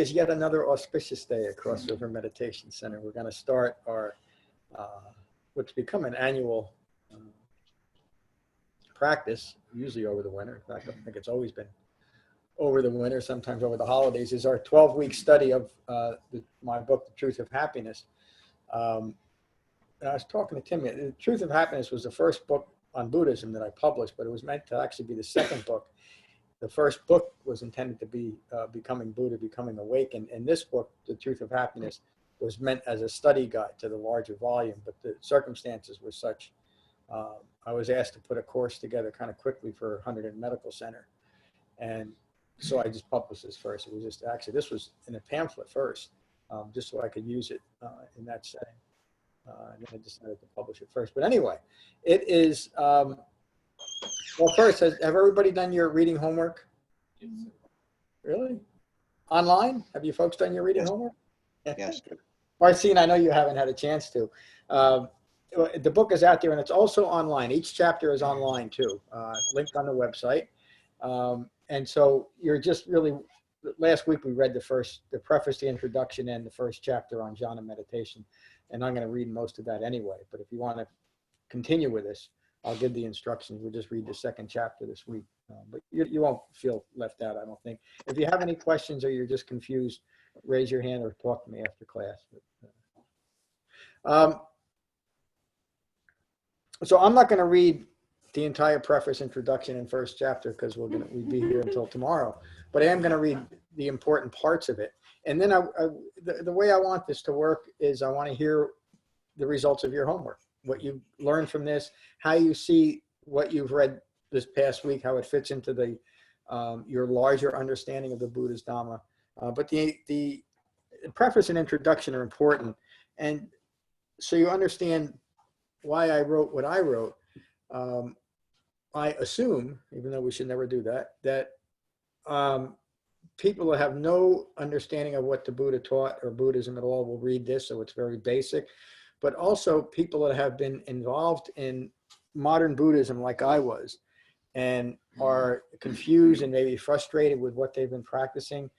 Is yet another auspicious day at Cross River Meditation Center. We're going to start our, what's become an annual practice, usually over the winter. In fact, I think it's always been over the winter, sometimes over the holidays, is our 12-week study of my book, The Truth of Happiness. And I was talking to Tim. The Truth of Happiness was the first book on Buddhism that I published, but it was meant to actually be the second book. The first book was intended to be Becoming Buddha, Becoming Awakened. And this book, The Truth of Happiness, was meant as a study guide to the larger volume. But the circumstances were such, I was asked to put a course together kind of quickly for 100 Medical Center. And so I just published this first. It was just actually, this was in a pamphlet first, just so I could use it in that setting. And then I decided to publish it first. But anyway, it is... well, first, have everybody done your reading homework? Yes. Really? Online? Have you folks done your reading homework? Yes. Marcine, I know you haven't had a chance to. The book is out there, and it's also online. Each chapter is online, too, linked on the website. And so you're just really, last week we read the preface, the introduction, and the first chapter on Jhana Meditation. And I'm going to read most of that anyway. But if you want to continue with this, I'll give the instructions. We'll just read the second chapter this week. But you won't feel left out, I don't think. If you have any questions or you're just confused, raise your hand or talk to me after class. So I'm not going to read the entire preface, introduction, and first chapter because we'd be here until tomorrow. But I am going to read the important parts of it. And then the way I want this to work is I want to hear the results of your homework. What you learned from this, how you see what you've read this past week, how it fits into the your larger understanding of the Buddha's Dhamma. But the preface and introduction are important. And so you understand why I wrote what I wrote. I assume, even though we should never do that, that people that have no understanding of what the Buddha taught or Buddhism at all will read this, so it's very basic. But also people that have been involved in modern Buddhism like I was and are confused and maybe frustrated with what they've been practicing.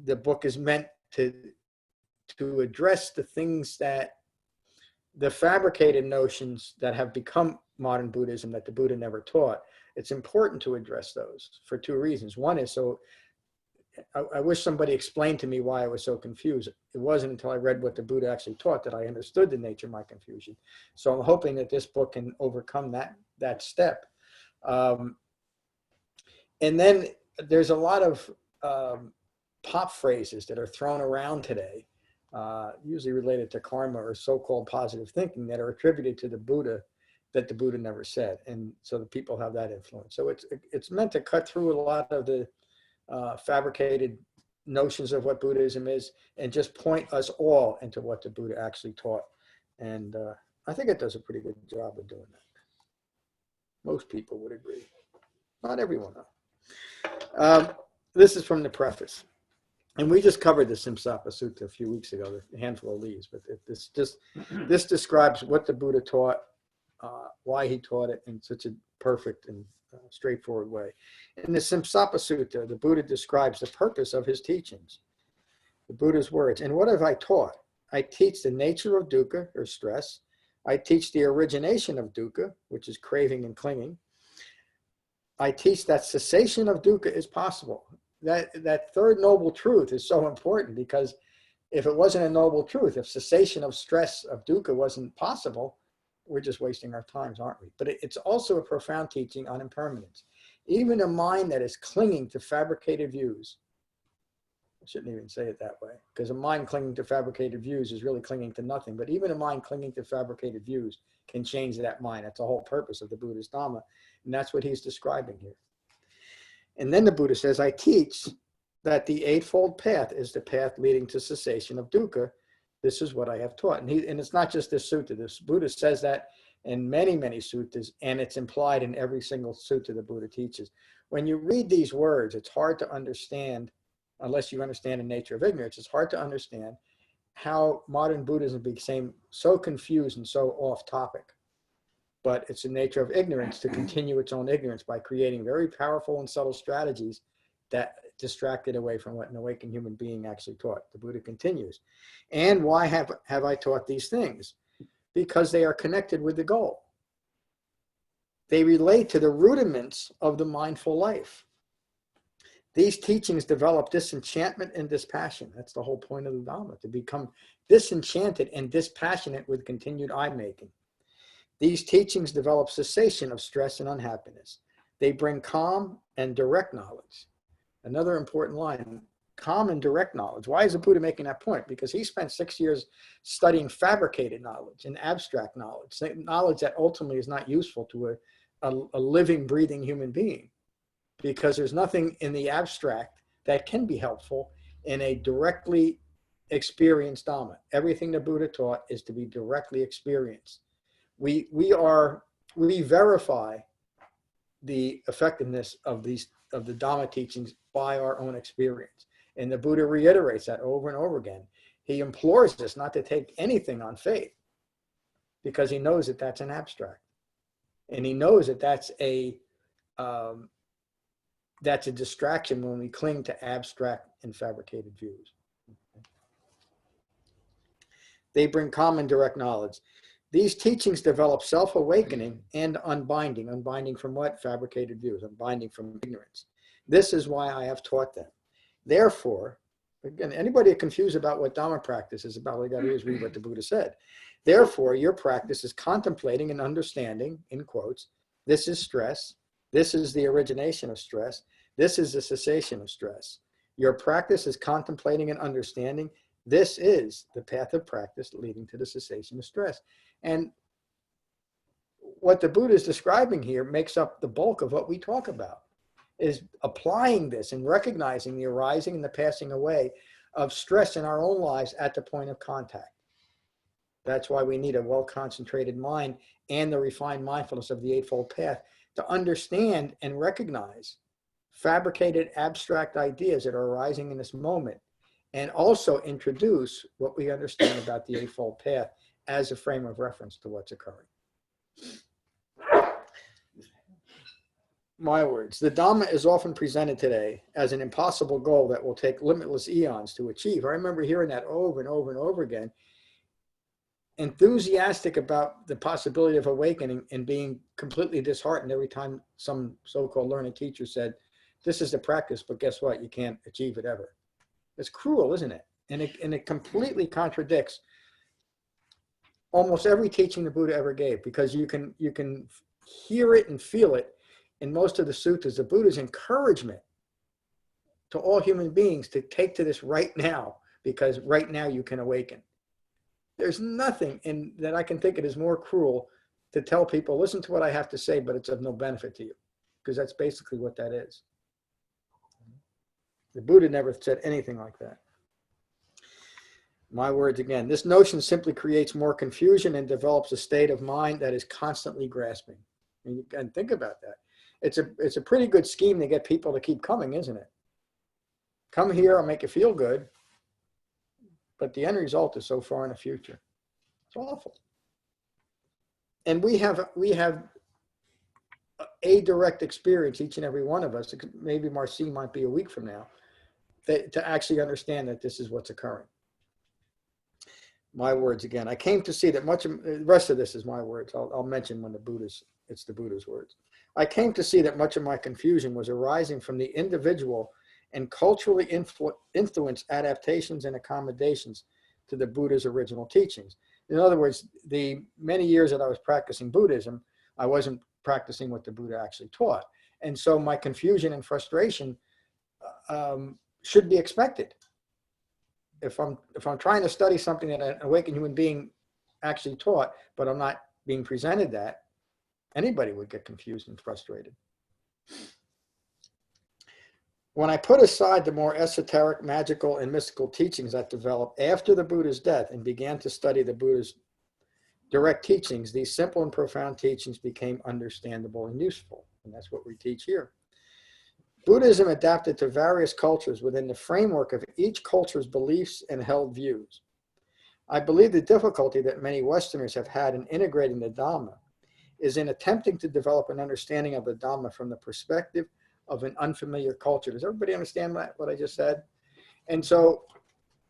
The book is meant to address the things that the fabricated notions that have become modern Buddhism that the Buddha never taught. It's important to address those for two reasons. One is so I wish somebody explained to me why I was so confused. It wasn't until I read what the Buddha actually taught that I understood the nature of my confusion. So I'm hoping that this book can overcome that step. And then there's a lot of pop phrases that are thrown around today, usually related to karma or so-called positive thinking, that are attributed to the Buddha that the Buddha never said. And so the people have that influence. So it's meant to cut through a lot of the fabricated notions of what Buddhism is and just point us all into what the Buddha actually taught. And I think it does a pretty good job of doing that. Most people would agree. Not everyone, though. This is from the preface. And we just covered the Simsapa Sutta a few weeks ago, a handful of leaves. But this describes what the Buddha taught, why he taught it in such a perfect and straightforward way. In the Simsapa Sutta, the Buddha describes the purpose of his teachings. The Buddha's words, "And what have I taught? I teach the nature of dukkha, or stress. I teach the origination of dukkha, which is craving and clinging. I teach that cessation of dukkha is possible." That third noble truth is so important, because if it wasn't a noble truth, if cessation of stress, of dukkha, wasn't possible, we're just wasting our times, aren't we? But it's also a profound teaching on impermanence. Even a mind that is clinging to fabricated views, I shouldn't even say it that way, because a mind clinging to fabricated views is really clinging to nothing. But even a mind clinging to fabricated views can change that mind. That's the whole purpose of the Buddha's Dhamma. And that's what he's describing here. And then the Buddha says, I teach that the Eightfold Path is the path leading to cessation of dukkha. This is what I have taught. And it's not just this sutta. This Buddha says that in many, many suttas, and it's implied in every single sutta the Buddha teaches. When you read these words, it's hard to understand, unless you understand the nature of ignorance, it's hard to understand how modern Buddhism became so confused and so off topic. But it's the nature of ignorance to continue its own ignorance by creating very powerful and subtle strategies that distracted away from what an awakened human being actually taught. The Buddha continues. And why have I taught these things? Because they are connected with the goal. They relate to the rudiments of the mindful life. These teachings develop disenchantment and dispassion. That's the whole point of the Dhamma, to become disenchanted and dispassionate with continued eye-making. These teachings develop cessation of stress and unhappiness. They bring calm and direct knowledge. Another important line, calm and direct knowledge. Why is the Buddha making that point? Because he spent 6 years studying fabricated knowledge and abstract knowledge, knowledge that ultimately is not useful to a living, breathing human being, because there's nothing in the abstract that can be helpful in a directly experienced Dhamma. Everything the Buddha taught is to be directly experienced. We verify the effectiveness of the Dhamma teachings by our own experience. And the Buddha reiterates that over and over again. He implores us not to take anything on faith, because he knows that that's an abstract. And he knows that that's a distraction when we cling to abstract and fabricated views. They bring calm and direct knowledge. These teachings develop self-awakening and unbinding. Unbinding from what? Fabricated views. Unbinding from ignorance. This is why I have taught them. Therefore, again, anybody confused about what Dhamma practice is about, all you got to do is read what the Buddha said. Therefore, your practice is contemplating and understanding, in quotes, this is stress. This is the origination of stress. This is the cessation of stress. Your practice is contemplating and understanding. This is the path of practice leading to the cessation of stress. And what the Buddha is describing here makes up the bulk of what we talk about, is applying this and recognizing the arising and the passing away of stress in our own lives at the point of contact. That's why we need a well-concentrated mind and the refined mindfulness of the Eightfold Path to understand and recognize fabricated abstract ideas that are arising in this moment, and also introduce what we understand about the Eightfold Path as a frame of reference to what's occurring. My words, the Dhamma is often presented today as an impossible goal that will take limitless eons to achieve. I remember hearing that over and over and over again, enthusiastic about the possibility of awakening and being completely disheartened every time some so-called learned teacher said, this is the practice, but guess what? You can't achieve it ever. It's cruel, isn't it? And it completely contradicts almost every teaching the Buddha ever gave, because you can hear it and feel it in most of the suttas. The Buddha's encouragement to all human beings to take to this right now, because right now you can awaken. There's nothing that I can think of is more cruel to tell people, listen to what I have to say, but it's of no benefit to you, because that's basically what that is. The Buddha never said anything like that. My words again, this notion simply creates more confusion and develops a state of mind that is constantly grasping. And you can think about that. It's a pretty good scheme to get people to keep coming, isn't it? Come here, I'll make you feel good. But the end result is so far in the future. It's awful. And we have a direct experience, each and every one of us. Maybe Marcy might be a week from now, to actually understand that this is what's occurring. My words again. I came to see that much of the rest of this is my words. I'll mention when it's the Buddha's words. I came to see that much of my confusion was arising from the individual and culturally influenced adaptations and accommodations to the Buddha's original teachings. In other words, the many years that I was practicing Buddhism, I wasn't practicing what the Buddha actually taught. And so my confusion and frustration should be expected. If I'm trying to study something that an awakened human being actually taught, but I'm not being presented that, anybody would get confused and frustrated. When I put aside the more esoteric, magical, and mystical teachings that developed after the Buddha's death and began to study the Buddha's direct teachings, these simple and profound teachings became understandable and useful. And that's what we teach here. Buddhism adapted to various cultures within the framework of each culture's beliefs and held views. I believe the difficulty that many Westerners have had in integrating the Dhamma is in attempting to develop an understanding of the Dhamma from the perspective of an unfamiliar culture. Does everybody understand what I just said? And so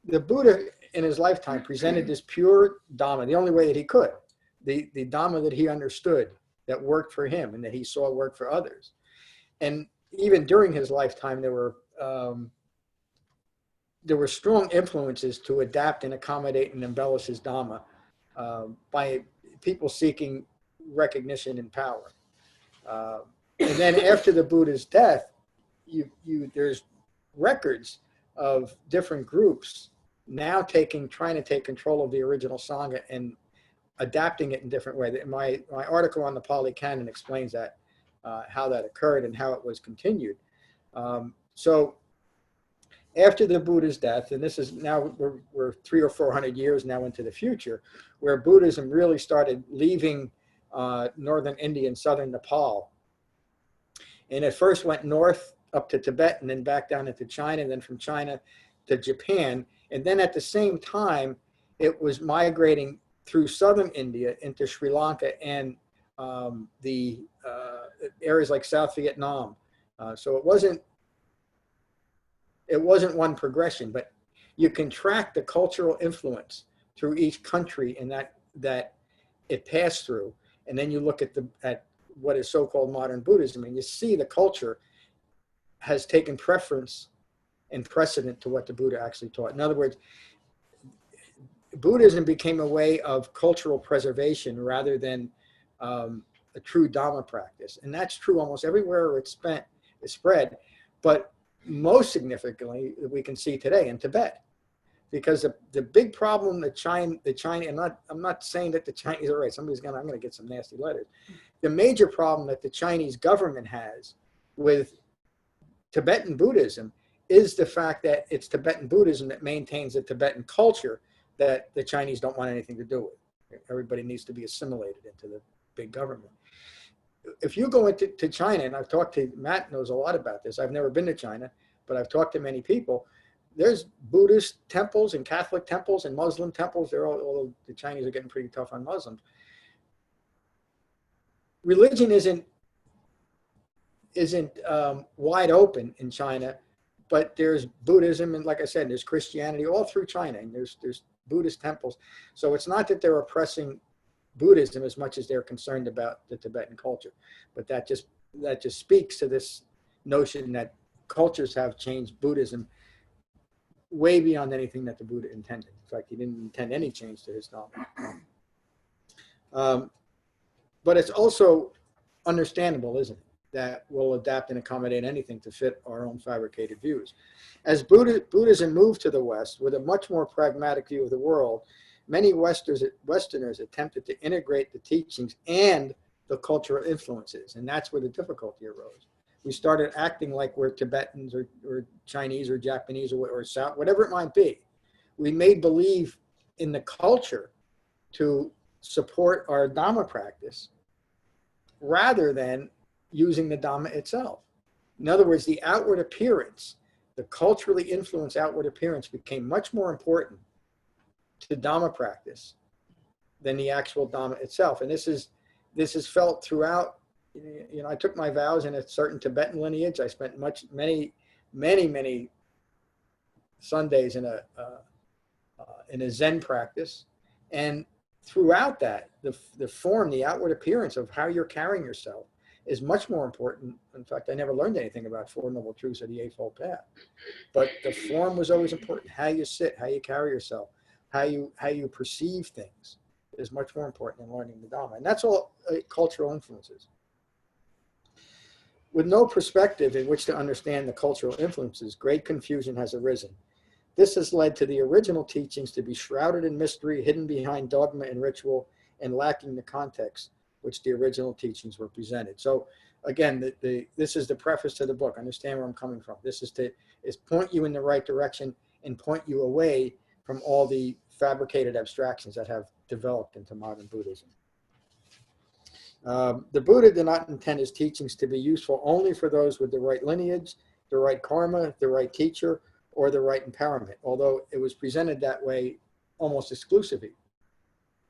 the Buddha in his lifetime presented this pure Dhamma, the only way that he could, the Dhamma that he understood, that worked for him and that he saw work for others. And even during his lifetime, there were strong influences to adapt and accommodate and embellish his Dhamma by people seeking recognition and power. And then after the Buddha's death, there's records of different groups now trying to take control of the original Sangha and adapting it in different ways. My article on the Pali Canon explains that, how that occurred and how it was continued. So after the Buddha's death, and this is now, we're 300 or 400 years now into the future, where Buddhism really started leaving northern India and southern Nepal. And it first went north up to Tibet and then back down into China, and then from China to Japan. And then at the same time, it was migrating through southern India into Sri Lanka and the areas like South Vietnam. So it wasn't one progression, but you can track the cultural influence through each country and that it passed through. And then you look at what is so-called modern Buddhism, and you see the culture has taken preference and precedent to what the Buddha actually taught. In other words, Buddhism became a way of cultural preservation rather than a true Dhamma practice. And that's true almost everywhere it's spread, but most significantly, we can see today in Tibet. Because the big problem that China, I'm not saying that the Chinese are right. I'm going to get some nasty letters. The major problem that the Chinese government has with Tibetan Buddhism is the fact that it's Tibetan Buddhism that maintains the Tibetan culture that the Chinese don't want anything to do with. Everybody needs to be assimilated into the big government. If you go into China, and I've talked to, Matt knows a lot about this. I've never been to China, but I've talked to many people. There's Buddhist temples and Catholic temples and Muslim temples. Although the Chinese are getting pretty tough on Muslims. Religion isn't wide open in China, but there's Buddhism, and like I said, there's Christianity all through China, and there's Buddhist temples. So it's not that they're oppressing Buddhism as much as they're concerned about the Tibetan culture, but that just speaks to this notion that cultures have changed Buddhism way beyond anything that the Buddha intended. In fact, he didn't intend any change to his Dhamma. But it's also understandable, isn't it, that we'll adapt and accommodate anything to fit our own fabricated views. As Buddhism moved to the West with a much more pragmatic view of the world, many Westerners attempted to integrate the teachings and the cultural influences, and that's where the difficulty arose. We started acting like we're Tibetans or Chinese or Japanese or South, whatever it might be. We made believe in the culture to support our Dhamma practice rather than using the Dhamma itself. In other words, the outward appearance, the culturally influenced outward appearance became much more important to Dhamma practice than the actual Dhamma itself. And this is felt throughout. You know, I took my vows in a certain Tibetan lineage. I spent many Sundays in a Zen practice, and throughout that, the form, the outward appearance of how you're carrying yourself is much more important. In fact, I never learned anything about Four Noble Truths or the Eightfold Path, but the form was always important. How you sit, how you carry yourself, how you perceive things is much more important than learning the Dhamma, and that's all cultural influences. With no perspective in which to understand the cultural influences, great confusion has arisen. This has led to the original teachings to be shrouded in mystery, hidden behind dogma and ritual, and lacking the context which the original teachings were presented. So again, this is the preface to the book. Understand where I'm coming from. This is to point you in the right direction and point you away from all the fabricated abstractions that have developed into modern Buddhism. The Buddha did not intend his teachings to be useful only for those with the right lineage, the right karma, the right teacher, or the right empowerment, although it was presented that way almost exclusively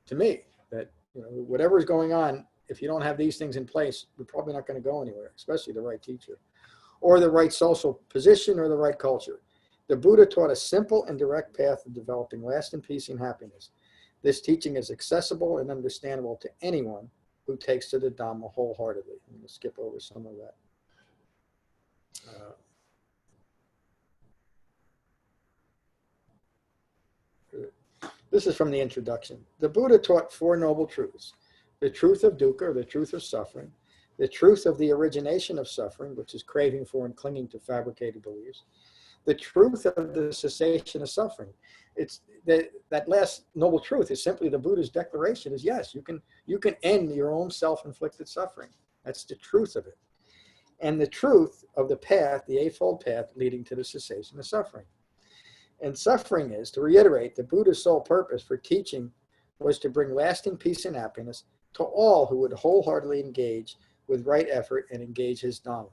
to me, that whatever is going on, if you don't have these things in place, we're probably not going to go anywhere, especially the right teacher. or the right social position, or the right culture. The Buddha taught a simple and direct path of developing lasting peace and happiness. This teaching is accessible and understandable to anyone who takes to the Dhamma wholeheartedly. I'm going to skip over some of that. This is from the introduction. The Buddha taught four noble truths: the truth of dukkha, or the truth of suffering, the truth of the origination of suffering, which is craving for and clinging to fabricated beliefs, the truth of the cessation of suffering. It's that last noble truth is simply the Buddha's declaration is, yes, you can end your own self-inflicted suffering. That's the truth of it. And the truth of the path, the Eightfold Path leading to the cessation of suffering. And suffering is, to reiterate, the Buddha's sole purpose for teaching was to bring lasting peace and happiness to all who would wholeheartedly engage with right effort and engage his Dhamma.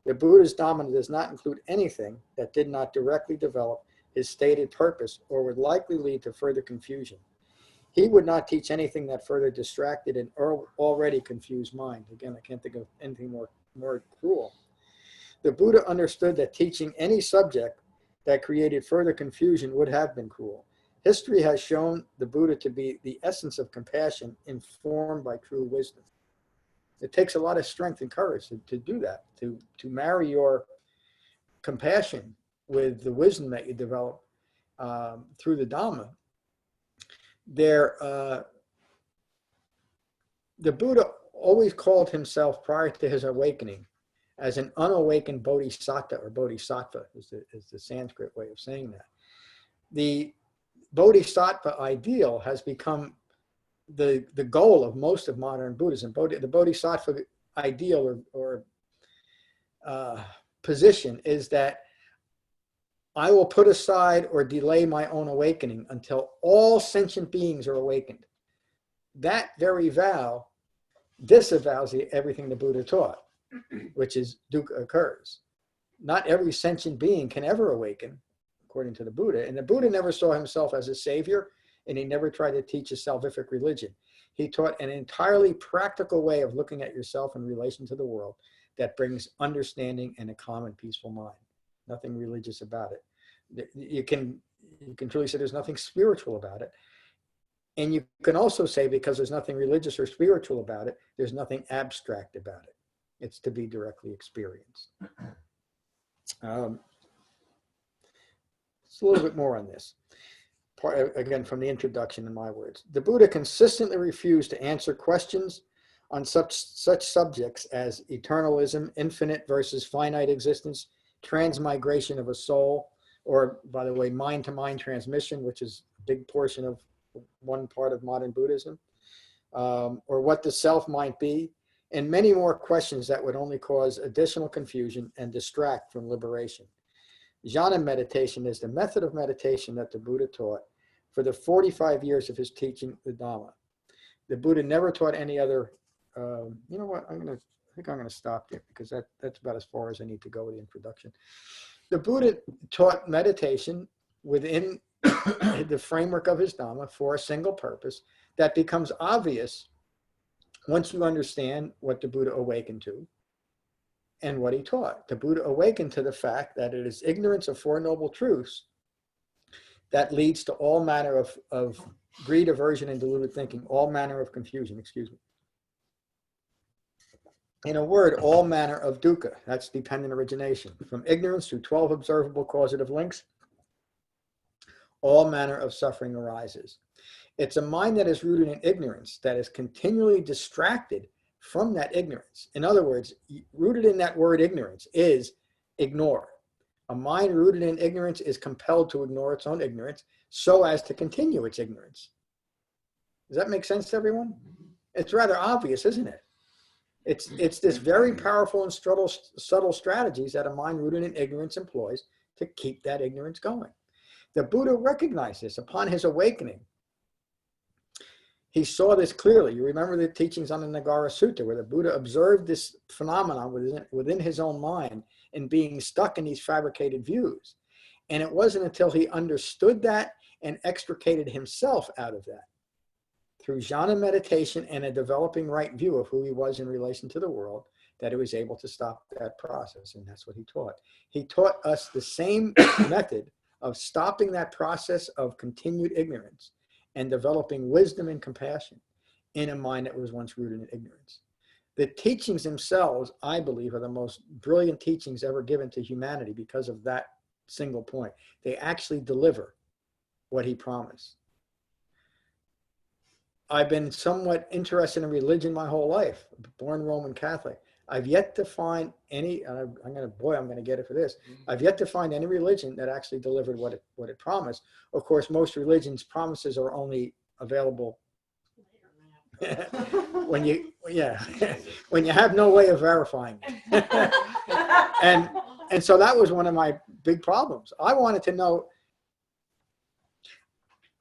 The Buddha's Dhamma does not include anything that did not directly develop his stated purpose or would likely lead to further confusion. He would not teach anything that further distracted an already confused mind. Again, I can't think of anything more cruel. The Buddha understood that teaching any subject that created further confusion would have been cruel. History has shown the Buddha to be the essence of compassion informed by true wisdom. It takes a lot of strength and courage to do that, to marry your compassion with the wisdom that you develop through the Dhamma. The Buddha always called himself, prior to his awakening, as an unawakened bodhisattva, or bodhisattva is the Sanskrit way of saying that. The bodhisattva ideal has become the goal of most of modern Buddhism. The bodhisattva ideal or position is that I will put aside or delay my own awakening until all sentient beings are awakened. That very vow disavows everything the Buddha taught, which is dukkha occurs. Not every sentient being can ever awaken, according to the Buddha. And the Buddha never saw himself as a savior, and he never tried to teach a salvific religion. He taught an entirely practical way of looking at yourself in relation to the world that brings understanding and a calm and peaceful mind. Nothing religious about it. You can truly say there's nothing spiritual about it. And you can also say, because there's nothing religious or spiritual about it, there's nothing abstract about it. It's to be directly experienced. It's a little bit more on this. Again, from the introduction, in my words. The Buddha consistently refused to answer questions on such subjects as eternalism, infinite versus finite existence, transmigration of a soul, or, by the way, mind-to-mind transmission, which is a big portion of one part of modern Buddhism, or what the self might be, and many more questions that would only cause additional confusion and distract from liberation. Jhana meditation is the method of meditation that the Buddha taught for the 45 years of his teaching the Dhamma. The Buddha never taught any other, you know what, I think I'm going to stop there, because that's about as far as I need to go with the introduction. The Buddha taught meditation within the framework of his Dhamma for a single purpose that becomes obvious once you understand what the Buddha awakened to and what he taught. The Buddha awakened to the fact that it is ignorance of Four Noble Truths that leads to all manner of greed, aversion, and deluded thinking, all manner of confusion, excuse me. In a word, all manner of dukkha, that's dependent origination. From ignorance through 12 observable causative links, all manner of suffering arises. It's a mind that is rooted in ignorance, that is continually distracted from that ignorance. In other words, rooted in that word ignorance is ignore. A mind rooted in ignorance is compelled to ignore its own ignorance so as to continue its ignorance. Does that make sense to everyone? It's rather obvious, isn't it? It's this very powerful and subtle strategies that a mind rooted in ignorance employs to keep that ignorance going. The Buddha recognized this upon his awakening. He saw this clearly. You remember the teachings on the Nagara Sutta, where the Buddha observed this phenomenon within his own mind and being stuck in these fabricated views. And it wasn't until he understood that and extricated himself out of that through jhana meditation and a developing right view of who he was in relation to the world, that he was able to stop that process. And that's what he taught. He taught us the same method of stopping that process of continued ignorance and developing wisdom and compassion in a mind that was once rooted in ignorance. The teachings themselves, I believe, are the most brilliant teachings ever given to humanity because of that single point. They actually deliver what he promised. I've been somewhat interested in religion my whole life, born Roman Catholic. I've yet to find any, I'm going to get it for this. I've yet to find any religion that actually delivered what it promised. Of course, most religions' promises are only available when you have no way of verifying it. and so that was one of my big problems. I wanted to know.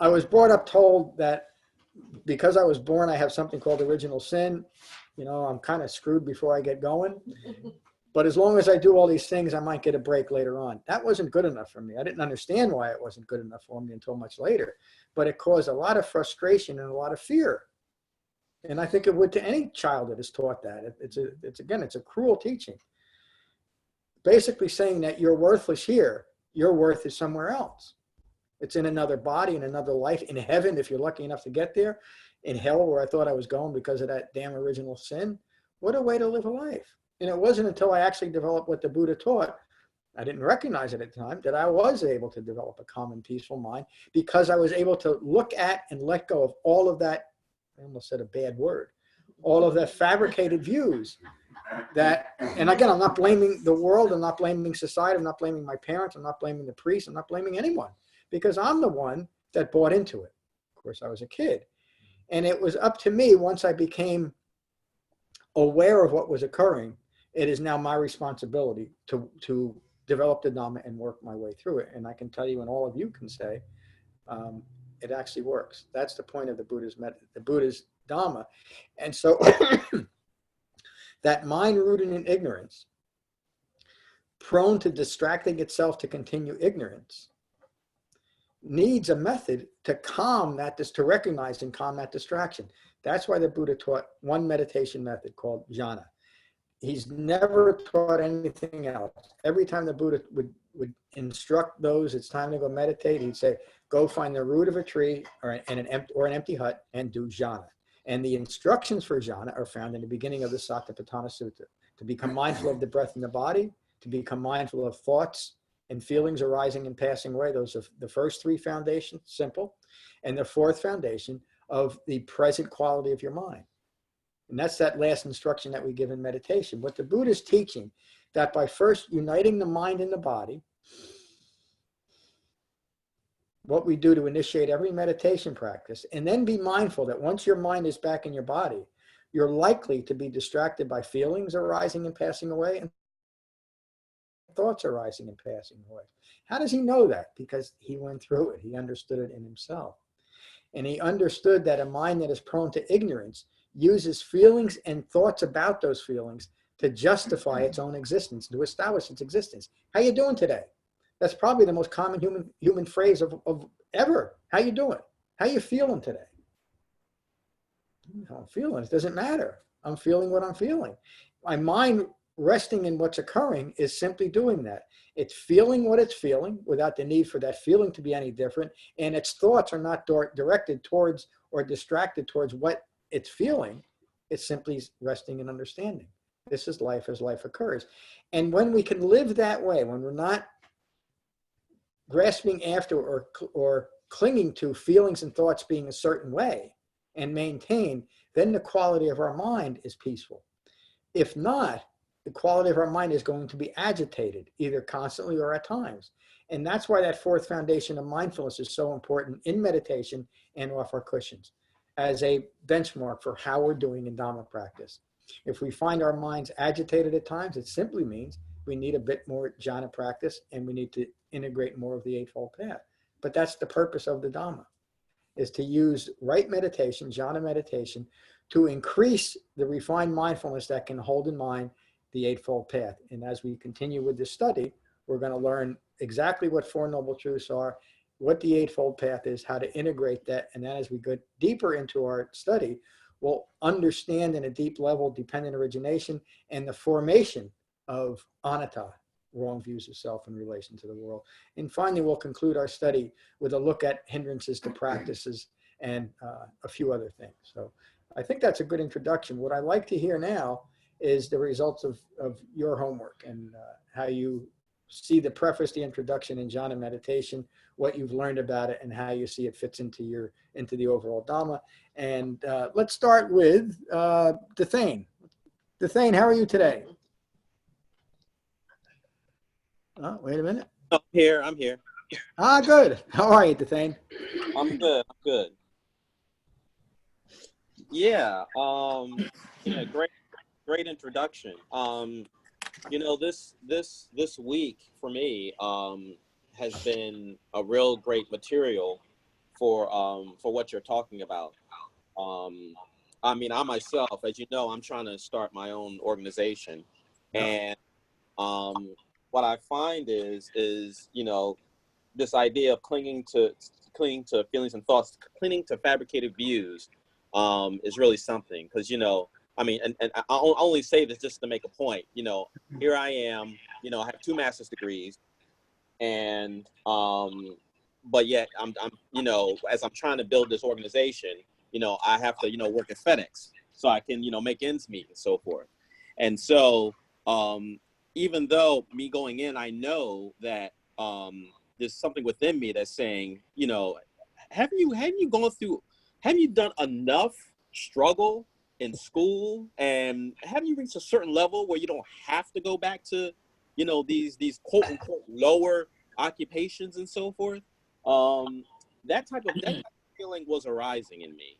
I was brought up told that because I was born, I have something called original sin. You know, I'm kind of screwed before I get going. But as long as I do all these things, I might get a break later on. That wasn't good enough for me. I didn't understand why it wasn't good enough for me until much later. But it caused a lot of frustration and a lot of fear. And I think it would to any child that is taught that. It's a cruel teaching. Basically saying that you're worthless here, your worth is somewhere else. It's in another body, in another life, in heaven, if you're lucky enough to get there, in hell, where I thought I was going because of that damn original sin. What a way to live a life. And it wasn't until I actually developed what the Buddha taught, I didn't recognize it at the time, that I was able to develop a calm and peaceful mind, because I was able to look at and let go of all of that, I almost said a bad word, all of the fabricated views that, and again, I'm not blaming the world, I'm not blaming society, I'm not blaming my parents, I'm not blaming the priest, I'm not blaming anyone, because I'm the one that bought into it. Of course, I was a kid. And it was up to me, once I became aware of what was occurring, it is now my responsibility to develop the Dhamma and work my way through it. And I can tell you, and all of you can say, it actually works. That's the point of the Buddha's Dhamma. And so that mind rooted in ignorance, prone to distracting itself to continue ignorance, needs a method to calm that, to recognize and calm that distraction. That's why the Buddha taught one meditation method called Jhana. He's never taught anything else. Every time the Buddha would instruct those, it's time to go meditate, he'd say, go find the root of a tree or an empty hut and do Jhana. And the instructions for Jhana are found in the beginning of the Satipatthana Sutta. To become mindful of the breath in the body, to become mindful of thoughts and feelings arising and passing away. Those are the first three foundations, simple. And the fourth foundation of the present quality of your mind. And that's that last instruction that we give in meditation. What the Buddha is teaching, that by first uniting the mind and the body, what we do to initiate every meditation practice, and then be mindful that once your mind is back in your body, you're likely to be distracted by feelings arising and passing away and thoughts arising and passing away. How does he know that? Because he went through it. He understood it in himself. And he understood that a mind that is prone to ignorance uses feelings and thoughts about those feelings to justify its own existence, to establish its existence. How you doing today? That's probably the most common human phrase of ever. How you doing? How you feeling today? How I'm feeling. It doesn't matter. I'm feeling what I'm feeling. My mind resting in what's occurring is simply doing that. It's feeling what it's feeling without the need for that feeling to be any different. And its thoughts are not directed towards or distracted towards what it's feeling. It's simply resting in understanding. This is life as life occurs. And when we can live that way, when we're not grasping after or clinging to feelings and thoughts being a certain way and maintain, then the quality of our mind is peaceful. If not, the quality of our mind is going to be agitated, either constantly or at times. And that's why that fourth foundation of mindfulness is so important in meditation and off our cushions as a benchmark for how we're doing in Dhamma practice. If we find our minds agitated at times, it simply means we need a bit more jhana practice and we need to integrate more of the Eightfold Path. But that's the purpose of the Dhamma, is to use right meditation, jhana meditation, to increase the refined mindfulness that can hold in mind the Eightfold Path. And as we continue with this study, we're going to learn exactly what Four Noble Truths are, what the Eightfold Path is, how to integrate that. And then as we go deeper into our study, will understand in a deep level dependent origination and the formation of anatta, wrong views of self in relation to the world. And finally, we'll conclude our study with a look at hindrances to practices and a few other things. So I think that's a good introduction. What I'd like to hear now is the results of your homework and how you see the preface, the introduction in Jhana Meditation, what you've learned about it, and how you see it fits into the overall Dhamma. And let's start with Dethane. Dethane, how are you today? Oh, wait a minute. I'm here. Ah, good. How are you, Dethane? I'm good. Yeah, great introduction. This week for me has been a real great material for what you're talking about. I mean, I myself, as you know, I'm trying to start my own organization, and what I find is this idea of clinging to feelings and thoughts, clinging to fabricated views, is really something. Because I mean, and I'll only say this just to make a point. Here I am. I have 2 master's degrees, and but yet I'm as I'm trying to build this organization, I have to work at FedEx so I can make ends meet and so forth. And so even though me going in, I know that there's something within me that's saying, have you done enough struggle in school, and have you reached a certain level where you don't have to go back to these quote unquote lower occupations and so forth? That type of feeling was arising in me.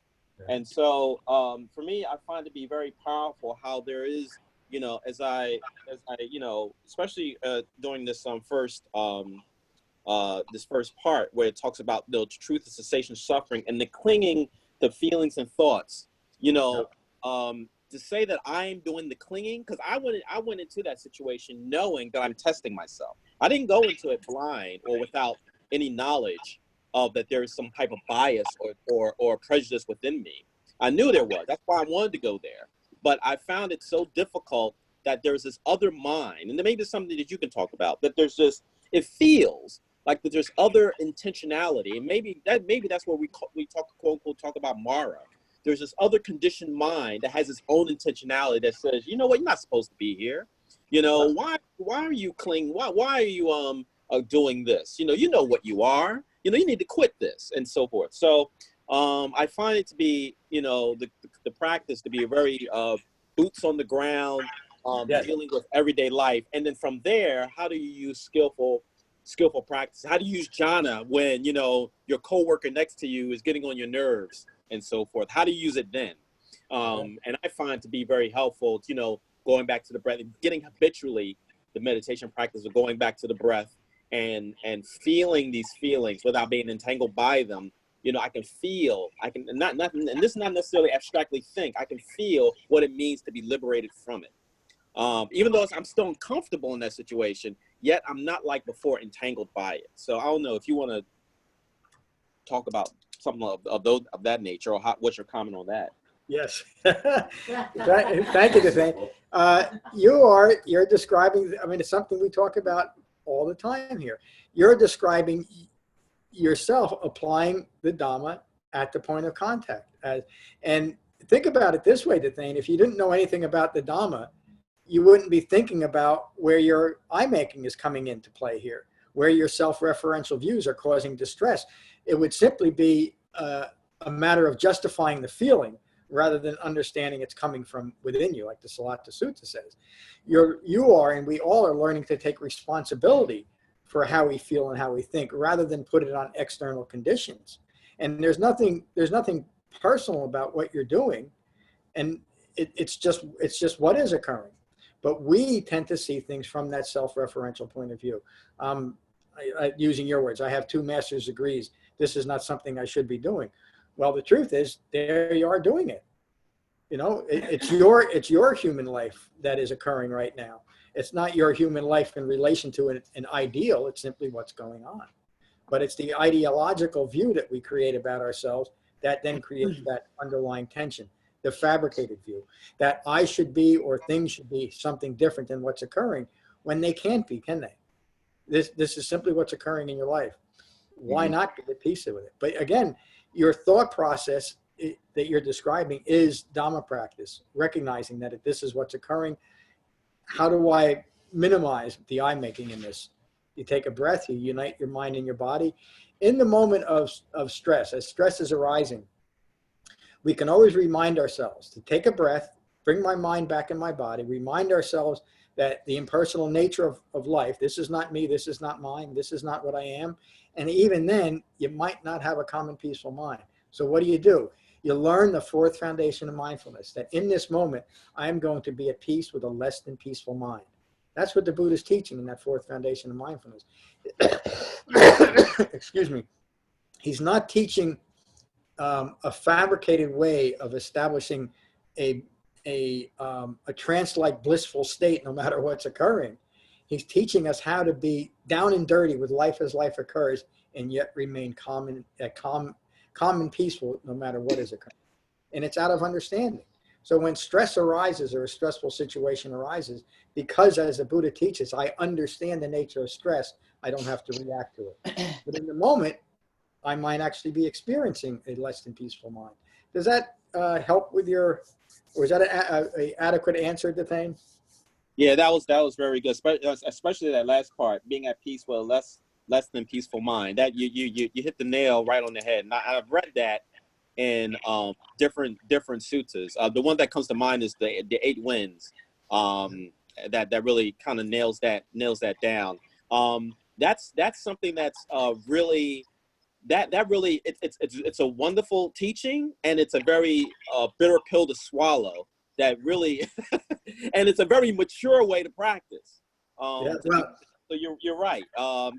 And so for me, I find it to be very powerful how there is, as I especially during this first part where it talks about the truth of cessation, suffering, and the clinging to feelings and thoughts. To say that I am doing the clinging, because I went into that situation knowing that I'm testing myself. I didn't go into it blind or without any knowledge of that there is some type of bias or prejudice within me. I knew there was. That's why I wanted to go there. But I found it so difficult that there's this other mind, and maybe it's something that you can talk about, that there's just, it feels like that there's other intentionality. And maybe that's where we talk, quote unquote, talk about Mara. There's this other conditioned mind that has its own intentionality that says, you know what, you're not supposed to be here. Why are you clinging? Why are you doing this? You know what you are. You need to quit this and so forth. So I find it to be, the practice to be a very boots on the ground, dealing with everyday life. And then from there, how do you use skillful practice? How do you use jhana when, your coworker next to you is getting on your nerves and so forth? How do you use it then? And I find to be very helpful, going back to the breath, getting habitually the meditation practice of going back to the breath and feeling these feelings without being entangled by them. I can feel, and this is not necessarily abstractly think, I can feel what it means to be liberated from it. Even though I'm still uncomfortable in that situation, yet I'm not like before entangled by it. So I don't know if you want to talk about something of that nature, or what's your comment on that? Yes. Thank you, Dethane. You're describing, I mean, it's something we talk about all the time here. You're describing yourself applying the Dhamma at the point of contact. And think about it this way, Dethane, if you didn't know anything about the Dhamma, you wouldn't be thinking about where your eye-making is coming into play here, where your self-referential views are causing distress. It would simply be a matter of justifying the feeling rather than understanding it's coming from within you, like the Shamatha Sutta says. You are, and we all are learning to take responsibility for how we feel and how we think, rather than put it on external conditions. And there's nothing personal about what you're doing, and it's just what is occurring. But we tend to see things from that self-referential point of view. Using your words, I have 2 master's degrees. This is not something I should be doing. Well, the truth is, there you are doing it. It's your human life that is occurring right now. It's not your human life in relation to an ideal. It's simply what's going on. But it's the ideological view that we create about ourselves that then creates that underlying tension. the fabricated view, that I should be or things should be something different than what's occurring, when they can't be, can they? This is simply what's occurring in your life. Why not be at peace with it? But again, your thought process that you're describing is Dhamma practice, recognizing that if this is what's occurring, how do I minimize the I making in this? You take a breath, you unite your mind and your body. In the moment of stress, as stress is arising, we can always remind ourselves to take a breath, bring my mind back in my body, remind ourselves that the impersonal nature of life, this is not me, this is not mine, this is not what I am. And even then, you might not have a common peaceful mind. So what do? You learn the fourth foundation of mindfulness, that in this moment, I am going to be at peace with a less than peaceful mind. That's what the Buddha is teaching in that fourth foundation of mindfulness. Excuse me. He's not teaching a fabricated way of establishing a trance-like blissful state no matter what's occurring. He's teaching us how to be down and dirty with life as life occurs and yet remain calm and peaceful no matter what is occurring. And it's out of understanding. So when stress arises or a stressful situation arises, because as the Buddha teaches, I understand the nature of stress, I don't have to react to it. But in the moment, I might actually be experiencing a less than peaceful mind. Does that help with your, or is that an adequate answer to the thing? Yeah, that was very good, especially that last part, being at peace with a less than peaceful mind. That you hit the nail right on the head. And I've read that in different suttas. The one that comes to mind is the 8 winds. That really kind of nails that down. That's something that's really that really it's a wonderful teaching, and it's a very bitter pill to swallow. That really, and it's a very mature way to practice. Yeah, so you're right.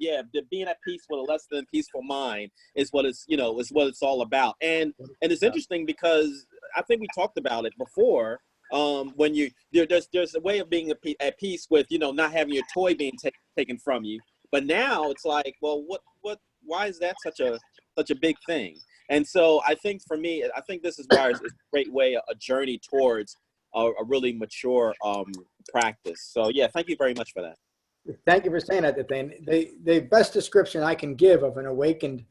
Yeah, being at peace with a less than peaceful mind is what it's is what it's all about. And it's interesting because I think we talked about it before. When there's a way of being at peace with not having your toy being taken from you. But now it's like, well, why is that such a big thing? And so I think for me, I think this is why it's a great way, a journey towards a really mature practice. So yeah, thank you very much for that. Thank you for saying that, Thane. The best description I can give of an awakened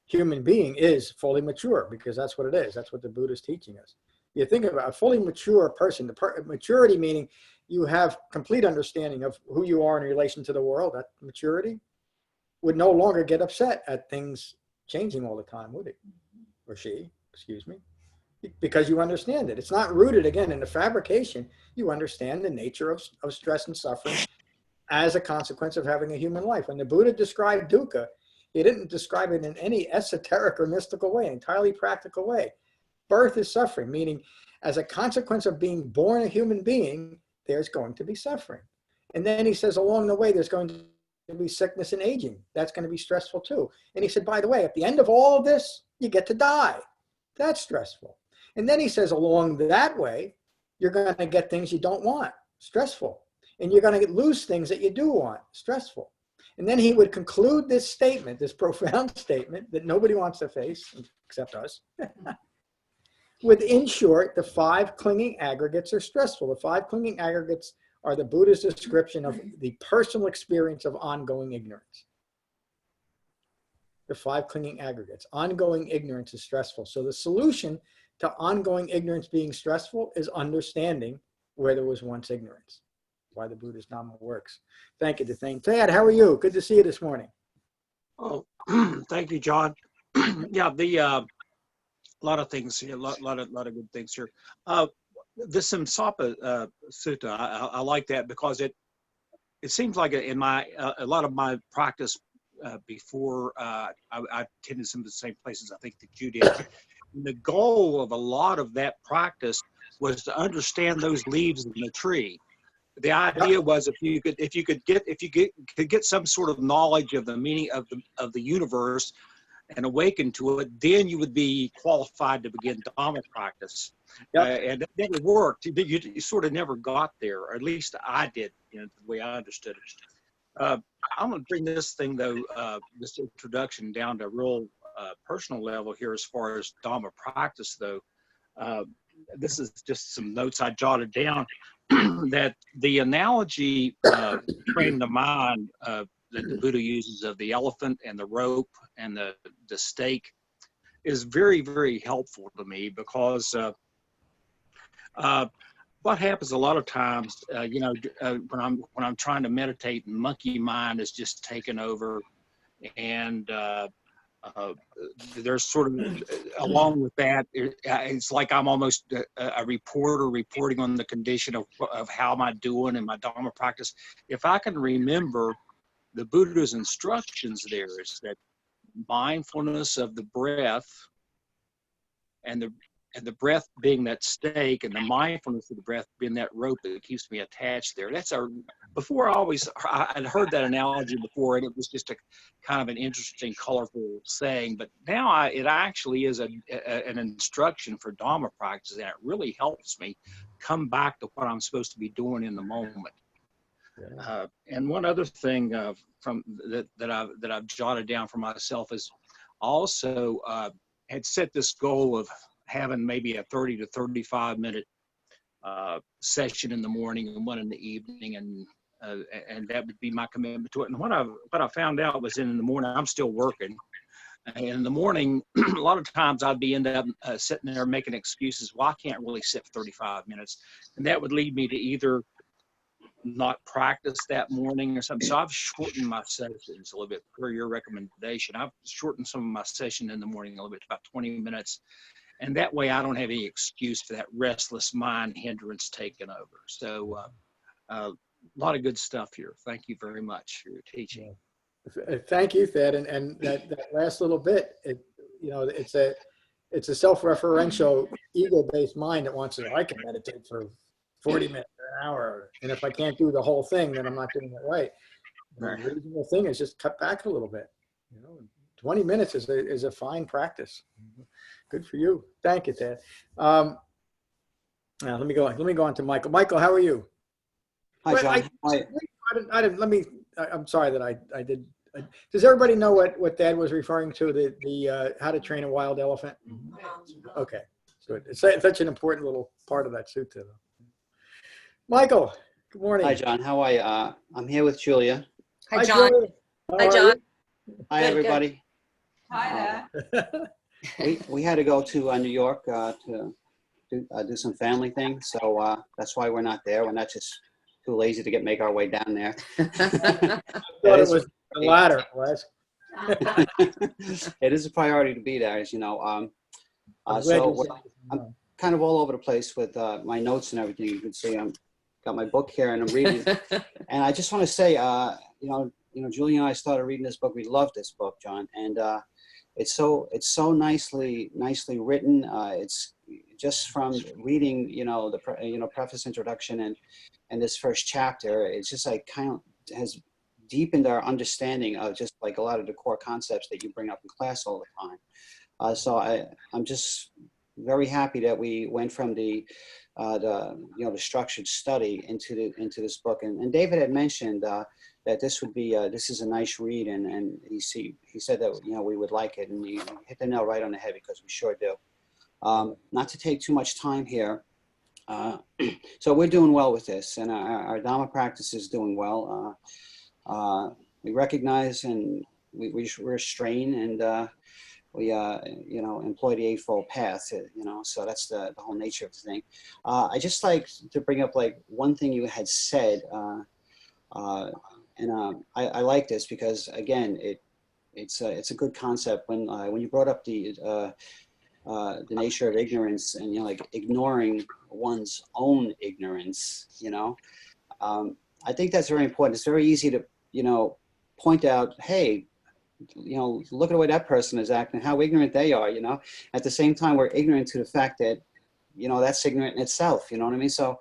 human being is fully mature, because that's what it is. That's what the Buddha is teaching us. You think about a fully mature person, maturity meaning you have complete understanding of who you are in relation to the world. That maturity would no longer get upset at things changing all the time, would it? Or she, excuse me. Because you understand it. It's not rooted, again, in the fabrication. You understand the nature of stress and suffering as a consequence of having a human life. When the Buddha described dukkha, he didn't describe it in any esoteric or mystical way, entirely practical way. Birth is suffering, meaning as a consequence of being born a human being, there's going to be suffering. And then he says along the way, there's going to be sickness and aging. That's going to be stressful too. And he said, by the way, at the end of all of this, you get to die. That's stressful. And then he says along that way, you're going to get things you don't want, stressful. And you're going to lose things that you do want, stressful. And then he would conclude this statement, this profound statement that nobody wants to face, except us, with, in short, the 5 clinging aggregates are stressful. The 5 clinging aggregates are the Buddha's description of the personal experience of ongoing ignorance. The 5 clinging aggregates. Ongoing ignorance is stressful. So the solution to ongoing ignorance being stressful is understanding where there was once ignorance. Why the Buddha's Dhamma works. Thank you, Thane. Thad, how are you? Good to see you this morning. Oh, thank you, John. Yeah, lot of things here, lot of good things here. The Samsapa Sutta, I like that because it seems like in a lot of my practice before I attended some of the same places I think that you did. The goal of a lot of that practice was to understand those leaves in the tree. The idea was if you could get some sort of knowledge of the meaning of the universe and awaken to it, then you would be qualified to begin Dhamma practice. Yep. And that never worked. You sort of never got there, or at least I did, the way I understood it. I'm going to bring this thing, though, this introduction down to a real personal level here as far as Dhamma practice, though. this is just some notes I jotted down, that the analogy train the mind that the Buddha uses of the elephant and the rope and the stake is very, very helpful to me, because what happens a lot of times, when I'm trying to meditate, monkey mind is just taken over, and there's sort of, along with that, it's like I'm almost a reporter reporting on the condition of how am I doing in my Dhamma practice. If I can remember the Buddha's instructions, there is that mindfulness of the breath, and the breath being that stake, and the mindfulness of the breath being that rope that keeps me attached there. Before I'd heard that analogy before, and it was just a kind of an interesting, colorful saying, but now it actually is an instruction for Dhamma practice, and it really helps me come back to what I'm supposed to be doing in the moment. Yeah. And one other thing from that I've jotted down for myself is also had set this goal of having maybe a 30 to 35 minute session in the morning and one in the evening, and that would be my commitment to it. And what I found out was, in the morning, I'm still working, and in the morning a lot of times I'd be end up sitting there making excuses. Well, I can't really sit for 35 minutes, and that would lead me to either not practice that morning or something. So I've shortened my sessions a little bit per your recommendation. I've shortened some of my session in the morning a little bit, to about 20 minutes. And that way I don't have any excuse for that restless mind hindrance taking over. So a lot of good stuff here. Thank you very much for your teaching. Thank you, Thad. And that last little bit, it's a self-referential, ego-based mind that wants to, I can meditate for 40 minutes or an hour. And if I can't do the whole thing, then I'm not doing it right. Right. The reasonable thing is just cut back a little bit. 20 minutes is a fine practice. Good for you. Thank you, Thad. Now let me go on to Michael. Michael, how are you? Hi, John. I'm sorry that I did. Does everybody know what Thad was referring to, the how to train a wild elephant? Okay, good. It's such an important little part of that sutta, though. Michael, good morning. Hi, John. How are you? I'm here with Julia. Hi, John. Julia. Hi, John. Hi, Good, everybody. Hi there. We had to go to New York to do some family things, so that's why we're not there. We're not just too lazy to make our way down there. I thought it was the latter, Wes. It is a priority to be there, as you know. I'm kind of all over the place with my notes and everything. You can see I'm got my book here and I'm reading. And I just want to say, Julia and I started reading this book. We love this book, John, and it's so nicely written. It's just from reading, the preface, introduction, and this first chapter. It's just like kind of has deepened our understanding of just like a lot of the core concepts that you bring up in class all the time. So I'm just very happy that we went from the structured study into this book. And David had mentioned that this would be this is a nice read, and he said that we would like it, and he hit the nail right on the head, because we sure do. Not to take too much time here. So we're doing well with this, and our Dhamma practice is doing well. We recognize and we restrain, and we employ the Eightfold Path, so that's the whole nature of the thing. I just like to bring up like one thing you had said, and I like this because, again, it's a good concept when you brought up the nature of ignorance, and like ignoring one's own ignorance. I think that's very important. It's very easy to point out, hey, look at the way that person is acting, how ignorant they are. At the same time, we're ignorant to the fact that that's ignorant in itself. You know what I mean? So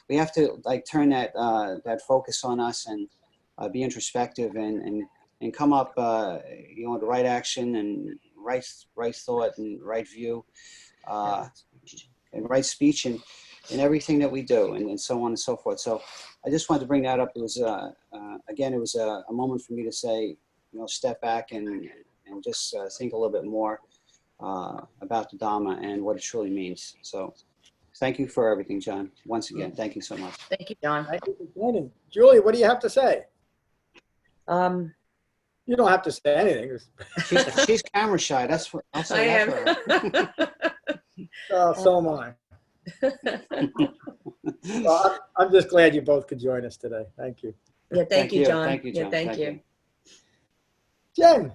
we have to like turn that focus on us and be introspective and come up the right action and right thought and right view and right speech in everything that we do, and so on and so forth. So I just wanted to bring that up. It was again, it was a moment for me to say, step back and just think a little bit more about the Dhamma and what it truly means. So Thank you for everything, John. Once again, thank you so much. Thank you, John. Thank you for joining. Julie, what do you have to say? Um, You don't have to say anything. She's camera shy. That's what I'll say. I That for her. So am I. Well, I'm just glad you both could join us today. Thank you. Yeah, thank you, John. Thank you, John. Yeah, thank you. Jen.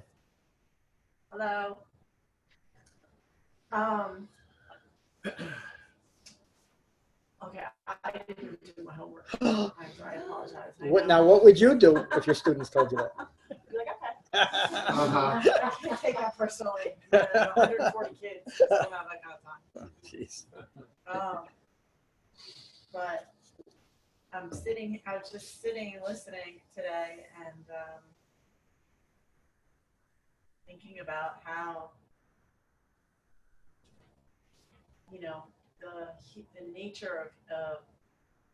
Hello. Okay, I didn't do my homework. I apologize. What would you do if your students told you that? Be like, okay. I can't take that personally. 140 kids. Just don't have that kind of time. Oh, jeez. But I was just sitting and listening today and thinking about how, you know, the nature of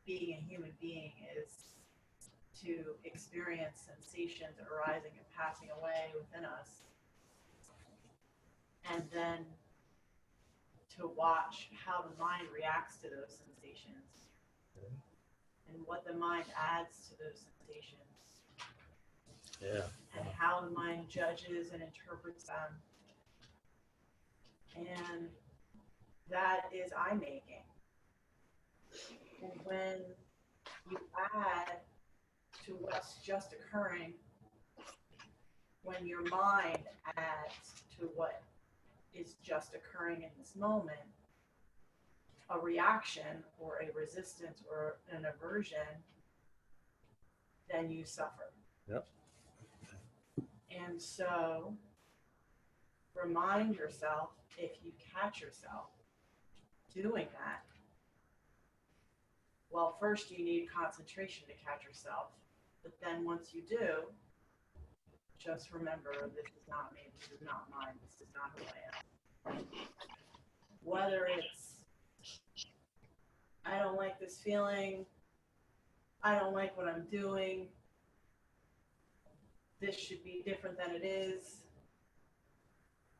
being a human being is to experience sensations arising and passing away within us, and then to watch how the mind reacts to those sensations and what the mind adds to those sensations. Yeah. And how the mind judges and interprets them. And that is eye-making. And when you add to what's just occurring, when your mind adds to what is just occurring in this moment, a reaction or a resistance or an aversion, then you suffer. Yep. And so remind yourself, if you catch yourself doing that, well, first you need concentration to catch yourself. But then once you do, just remember, this is not me, this is not mine, this is not who I am. Whether it's, I don't like this feeling, I don't like what I'm doing, this should be different than it is,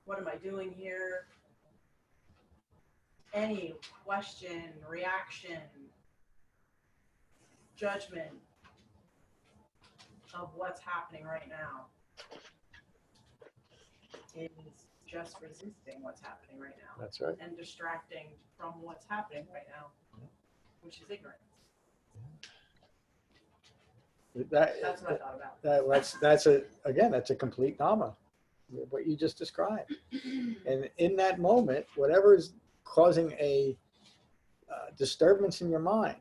what am I doing here? Any question, reaction, judgment of what's happening right now is just resisting what's happening right now. That's right. And distracting from what's happening right now, which is ignorance. That's what I thought about. That's a complete Dhamma, what you just described. And in that moment, whatever is causing a disturbance in your mind,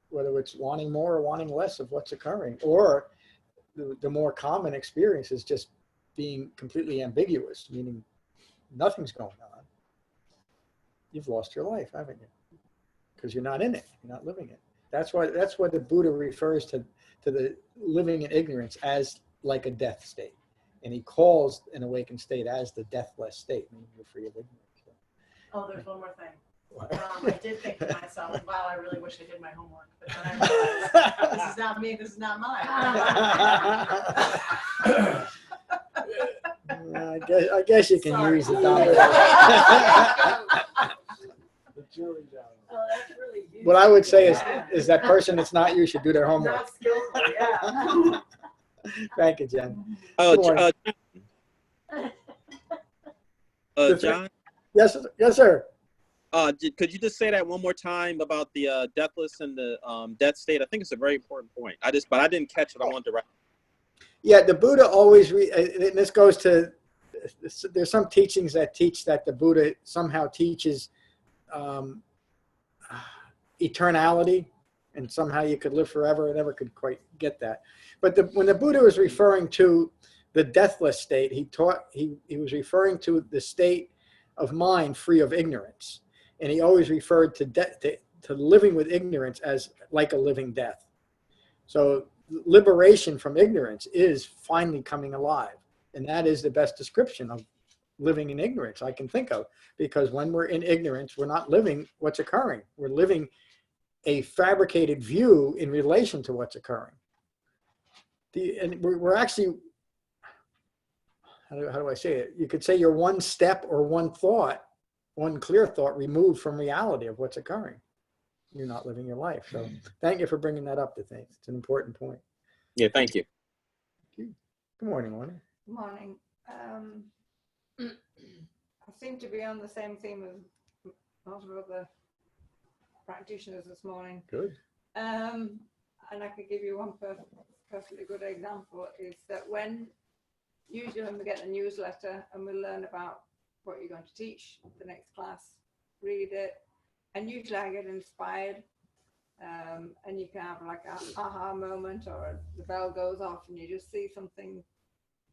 whether it's wanting more or wanting less of what's occurring, or the more common experience is just being completely ambiguous, meaning nothing's going on. You've lost your life, haven't you? Because you're not in it, you're not living it. That's what the Buddha refers to the living in ignorance as like a death state. And he calls an awakened state as the deathless state, meaning you're free of ignorance. Oh, there's one more thing. I did think to myself, wow, I really wish I did my homework. But then I realized, this is not me, this is not mine. I guess you can Sorry. use the Dhamma. Oh, that's really you. What I would say Yeah. is that person that's not you should do their homework. Not skillful, yeah. Thank you, Jen. John, Yes, sir. could you just say that one more time about the deathless and the death state? I think it's a very important point. But I didn't catch it. I wanted to write. Yeah, the Buddha always, and this goes to, there's some teachings that teach that the Buddha somehow teaches eternality, and somehow you could live forever. I never could quite get that. But when the Buddha was referring to the deathless state, he was referring to the state of mind free of ignorance. And he always referred to living with ignorance as like a living death. So liberation from ignorance is finally coming alive. And that is the best description of living in ignorance I can think of. Because when we're in ignorance, we're not living what's occurring. We're living a fabricated view in relation to what's occurring. And we're actually, how do I say it? You could say you're one step or one thought one clear thought removed from reality of what's occurring. You're not living your life. So thank you for bringing that up to things. It's an important point. Yeah, thank you. Good morning, Lorna. Good morning. I seem to be on the same theme as most of other practitioners this morning. Good. And I could give you one perfectly good example is that usually when we get a newsletter and we learn about what you're going to teach the next class, read it, and usually I get inspired, and you can have like an aha moment, or the bell goes off and you just see something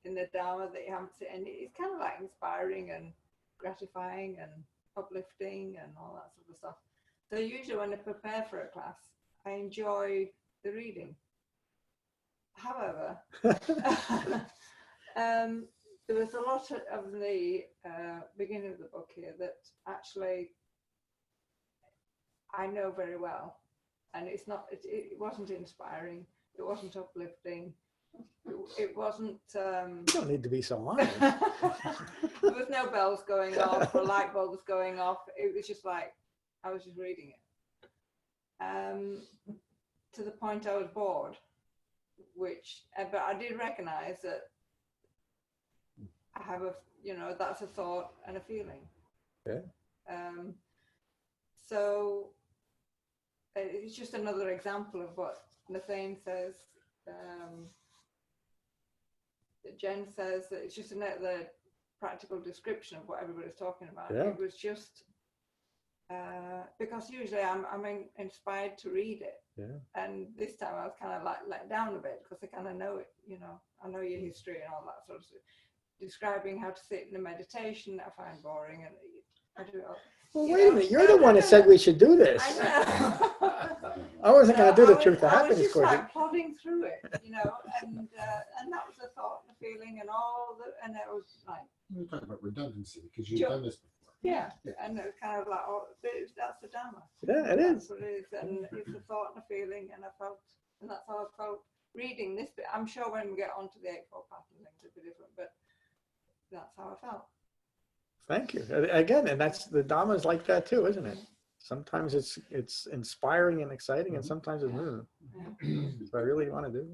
in the Dhamma that you haven't seen, and it's kind of like inspiring and gratifying and uplifting and all that sort of stuff. So usually when I prepare for a class, I enjoy the reading. However, there was a lot of the beginning of the book here that actually I know very well, and it wasn't inspiring, it wasn't uplifting, it wasn't You don't need to be so honest. there was no bells going off or light bulbs going off. It was just like I was just reading it, to the point I was bored, but I did recognize that I have that's a thought and a feeling. Yeah. So it's just another example of what Nathane says. Jen says that it's just another practical description of what everybody's talking about. Yeah. It was just because usually I'm inspired to read it. Yeah. And this time I was kind of like let down a bit because I kind of know it, I know your history and all that sort of stuff. Describing how to sit in a meditation, I find boring, and I do it. Well, wait a minute. You're the one that said we should do this. I know. I wasn't going to do the truth of happiness I was just course. like plodding through it, and that was the thought and the feeling and and it was like. You're talking about redundancy because you've done this before. Yeah, and it was kind of like, that's the Dhamma. Yeah, it That's is. what it is, and it's a thought and a feeling, and that's how I felt reading this bit. I'm sure when we get onto the Eightfold Path and things, it'll be different, but that's how I felt. Thank you. Again, and that's the Dhamma is like that too, isn't it? Sometimes it's inspiring and exciting, and sometimes it's so I really want to do.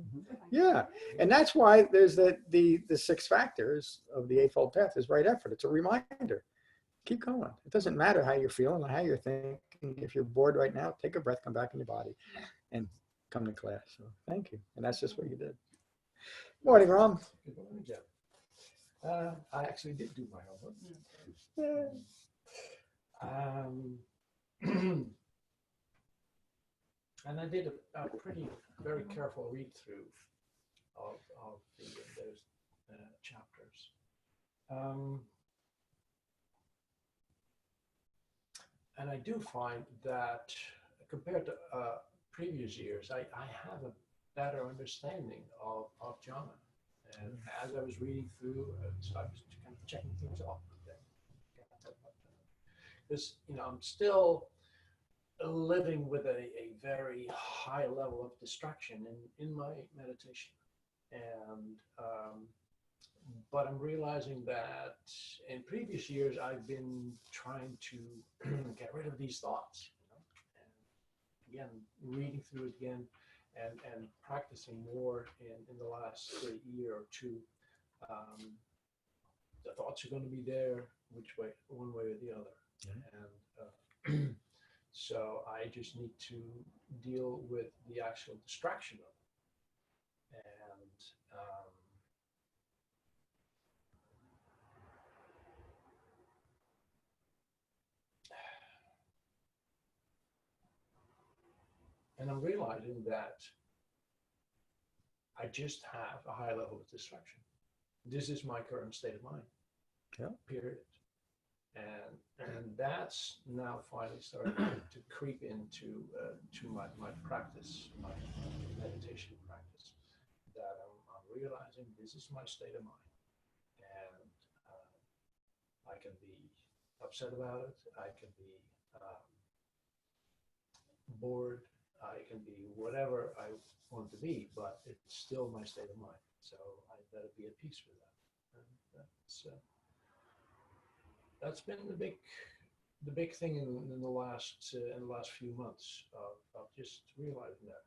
Yeah, and that's why there's the 6 factors of the Eightfold Path is right effort. It's a reminder. Keep going. It doesn't matter how you're feeling or how you're thinking. If you're bored right now, take a breath, come back in your body, and come to class. So thank you, and that's just what you did. Morning, Ron. Good morning, Jeff. I actually did do my homework. And I did a pretty, very careful read through of those chapters. And I do find that compared to previous years, I have a better understanding of jhana. And as I was reading through, so I was kind of checking things off. Because, I'm still living with a very high level of distraction in my meditation. And, but I'm realizing that in previous years, I've been trying to get rid of these thoughts, and again, reading through it again, and practicing more in the last year or two. The thoughts are going to be there, one way or the other. And so I just need to deal with the actual distraction of it. And I'm realizing that I just have a high level of distraction. This is my current state of mind. Yeah. Period. And that's now finally starting to creep into to my practice, my meditation practice. That I'm realizing this is my state of mind, and I can be upset about it. I can be bored. I can be whatever I want to be, but it's still my state of mind. So I better be at peace with that. And that's been the big the big thing in the last few months of just realizing that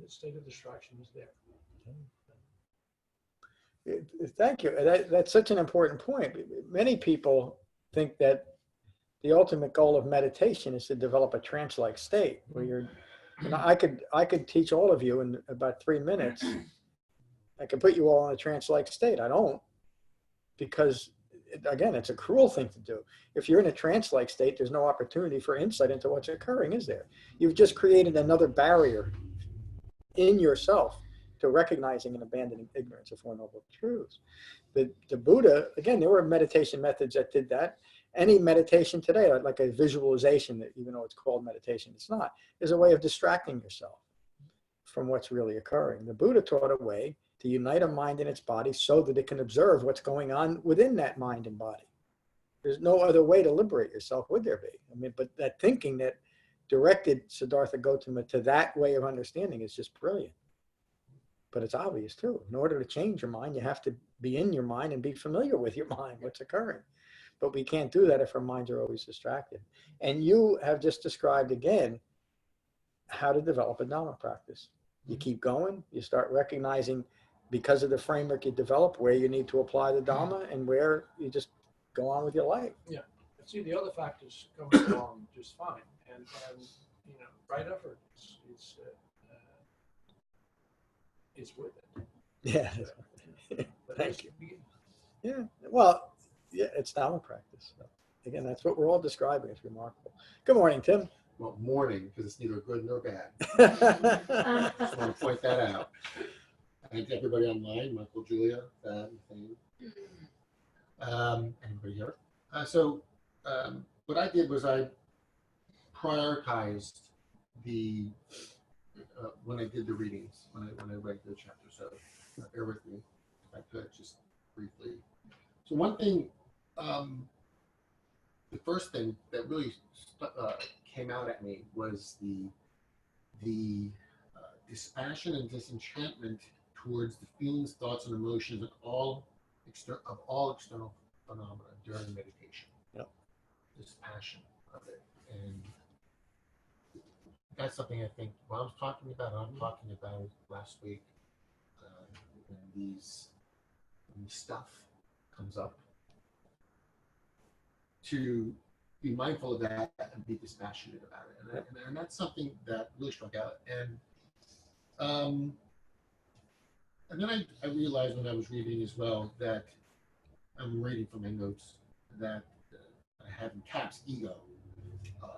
the state of distraction is there. Thank you. That's such an important point. Many people think that the ultimate goal of meditation is to develop a trance-like state where you're, I could teach all of you in about 3 minutes. I could put you all in a trance-like state. I don't, because again, it's a cruel thing to do. If you're in a trance-like state, there's no opportunity for insight into what's occurring, is there? You've just created another barrier in yourself to recognizing and abandoning ignorance of Four Noble Truths. The Buddha, again, there were meditation methods that did that. Any meditation today, like a visualization, that even though it's called meditation, it's not, is a way of distracting yourself from what's really occurring. The Buddha taught a way to unite a mind and its body so that it can observe what's going on within that mind and body. There's no other way to liberate yourself, would there be? I mean, but that thinking that directed Siddhartha Gautama to that way of understanding is just brilliant. But it's obvious too. In order to change your mind, you have to be in your mind and be familiar with your mind, what's occurring. But we can't do that if our minds are always distracted. And you have just described again how to develop a Dhamma practice. You keep going, you start recognizing, because of the framework you develop, where you need to apply the Dhamma and where you just go on with your life. Yeah. See, the other factors come along just fine, and you know, right effort it's worth it. Yeah. But Thank you. Yeah. Well, yeah, it's Dhamma practice. So, again, that's what we're all describing. It's remarkable. Good morning, Tim. Well, morning, because it's neither good nor bad. Just want to point that out. Thank everybody online, Michael, Julia, Thad, Thane. Anybody here? What I did was I prioritized the when I did the readings, when I read the chapter. So bear with me if I could just briefly. So one thing, the first thing that really came out at me was the dispassion and disenchantment towards the feelings, thoughts, and emotions of all external phenomena during meditation. Yep. Dispassion of it, and that's something I think what I was talking about. I'm talking about last week when stuff comes up, to be mindful of that and be dispassionate about it, and that's something that really struck out. And then I realized when I was reading as well that I'm reading from my notes that I have in caps ego.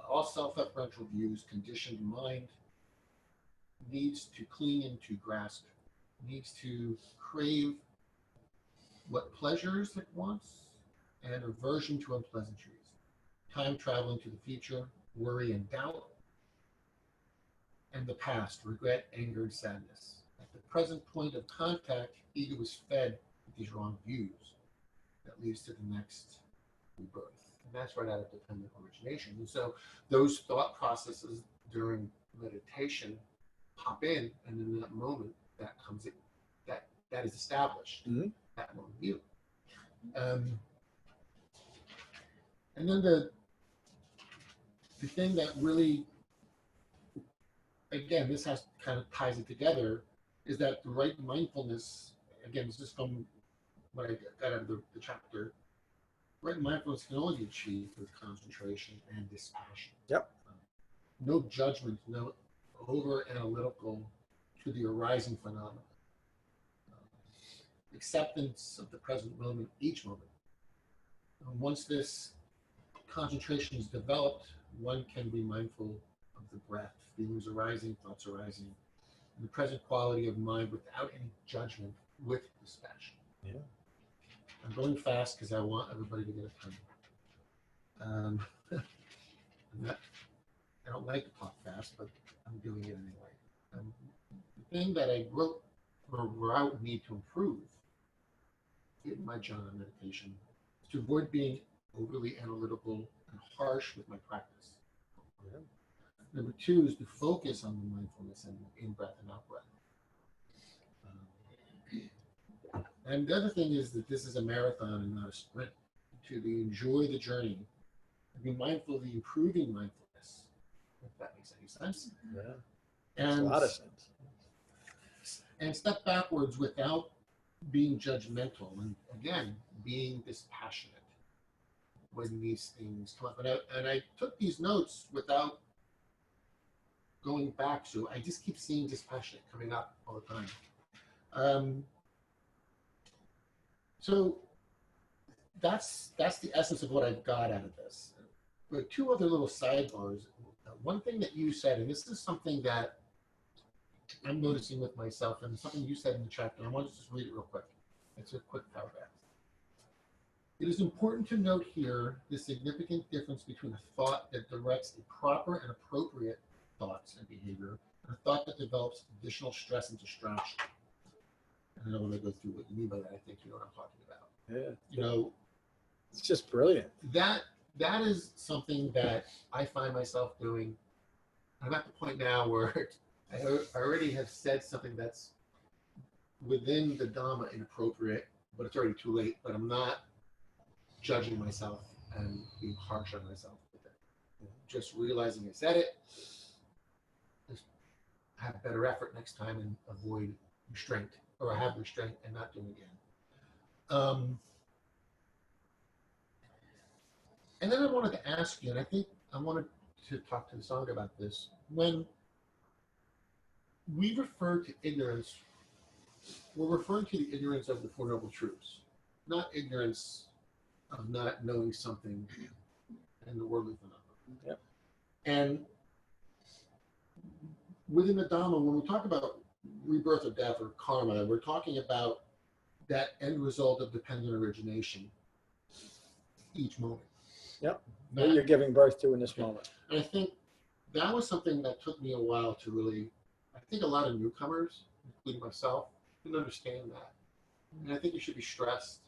All self-referential views, conditioned mind needs to cling into grasp, needs to crave what pleasures it wants and aversion to unpleasantries, time traveling to the future, worry and doubt, and the past, regret, anger, and sadness. At the present point of contact, ego is fed with these wrong views that leads to the next rebirth. And that's right out of dependent origination. And so those thought processes during meditation pop in, and in that moment, that comes in, that is established, that wrong view. And then the thing that really, again, this has kind of ties it together, is that the right mindfulness, again, this is from what I got out of the chapter, right mindfulness can only be achieved with concentration and dispassion. Yep. No judgment, no over-analytical to the arising phenomena. Acceptance of the present moment, each moment. And once this concentration is developed, one can be mindful of the breath, feelings arising, thoughts arising, and the present quality of mind without any judgment, with dispassion. Yeah. I'm going fast because I want everybody to get a turn. I don't like to talk fast, but I'm doing it anyway. The thing that I wrote, or where I would need to improve in my jhana meditation, is to avoid being overly analytical and harsh with my practice. Yeah. Number two is to focus on the mindfulness and in-breath and out-breath. And the other thing is that this is a marathon and not a sprint. To enjoy the journey be mindful of the improving mindfulness, if that makes any sense. Yeah, And, a lot of sense. And step backwards without being judgmental, and again, being dispassionate when these things come up. And I took these notes without going back to, I just keep seeing dispassionate coming up all the time. So that's the essence of what I've got out of this. But two other little sidebars. One thing that you said, and this is something that I'm noticing with myself, and something you said in the chapter, I want to just read it real quick. It's a quick paragraph. It is important to note here the significant difference between a thought that directs a proper and appropriate thoughts and behavior, and a thought that develops additional stress and distraction. And I don't want to go through what you mean by that. I think you know what I'm talking about. Yeah. You know, It's just brilliant. that is something that I find myself doing. I'm at the point now where I already have said something that's within the Dhamma inappropriate, but it's already too late. But I'm not judging myself and being harsh on myself with it. Just realizing I said it, just have better effort next time and avoid restraint, or have restraint and not do it again. And then I wanted to ask you, and I think I wanted to talk to the Sangha about this. When we refer to ignorance, we're referring to the ignorance of the Four Noble Truths, not ignorance of not knowing something in the worldly phenomenon. Yep. And within the Dhamma, when we talk about rebirth or death or karma, we're talking about that end result of dependent origination each moment. Yep. What you're giving birth to in this Okay. moment. And I think that was something that took me a while to really, I think a lot of newcomers, including myself, didn't understand that. And I think you should be stressed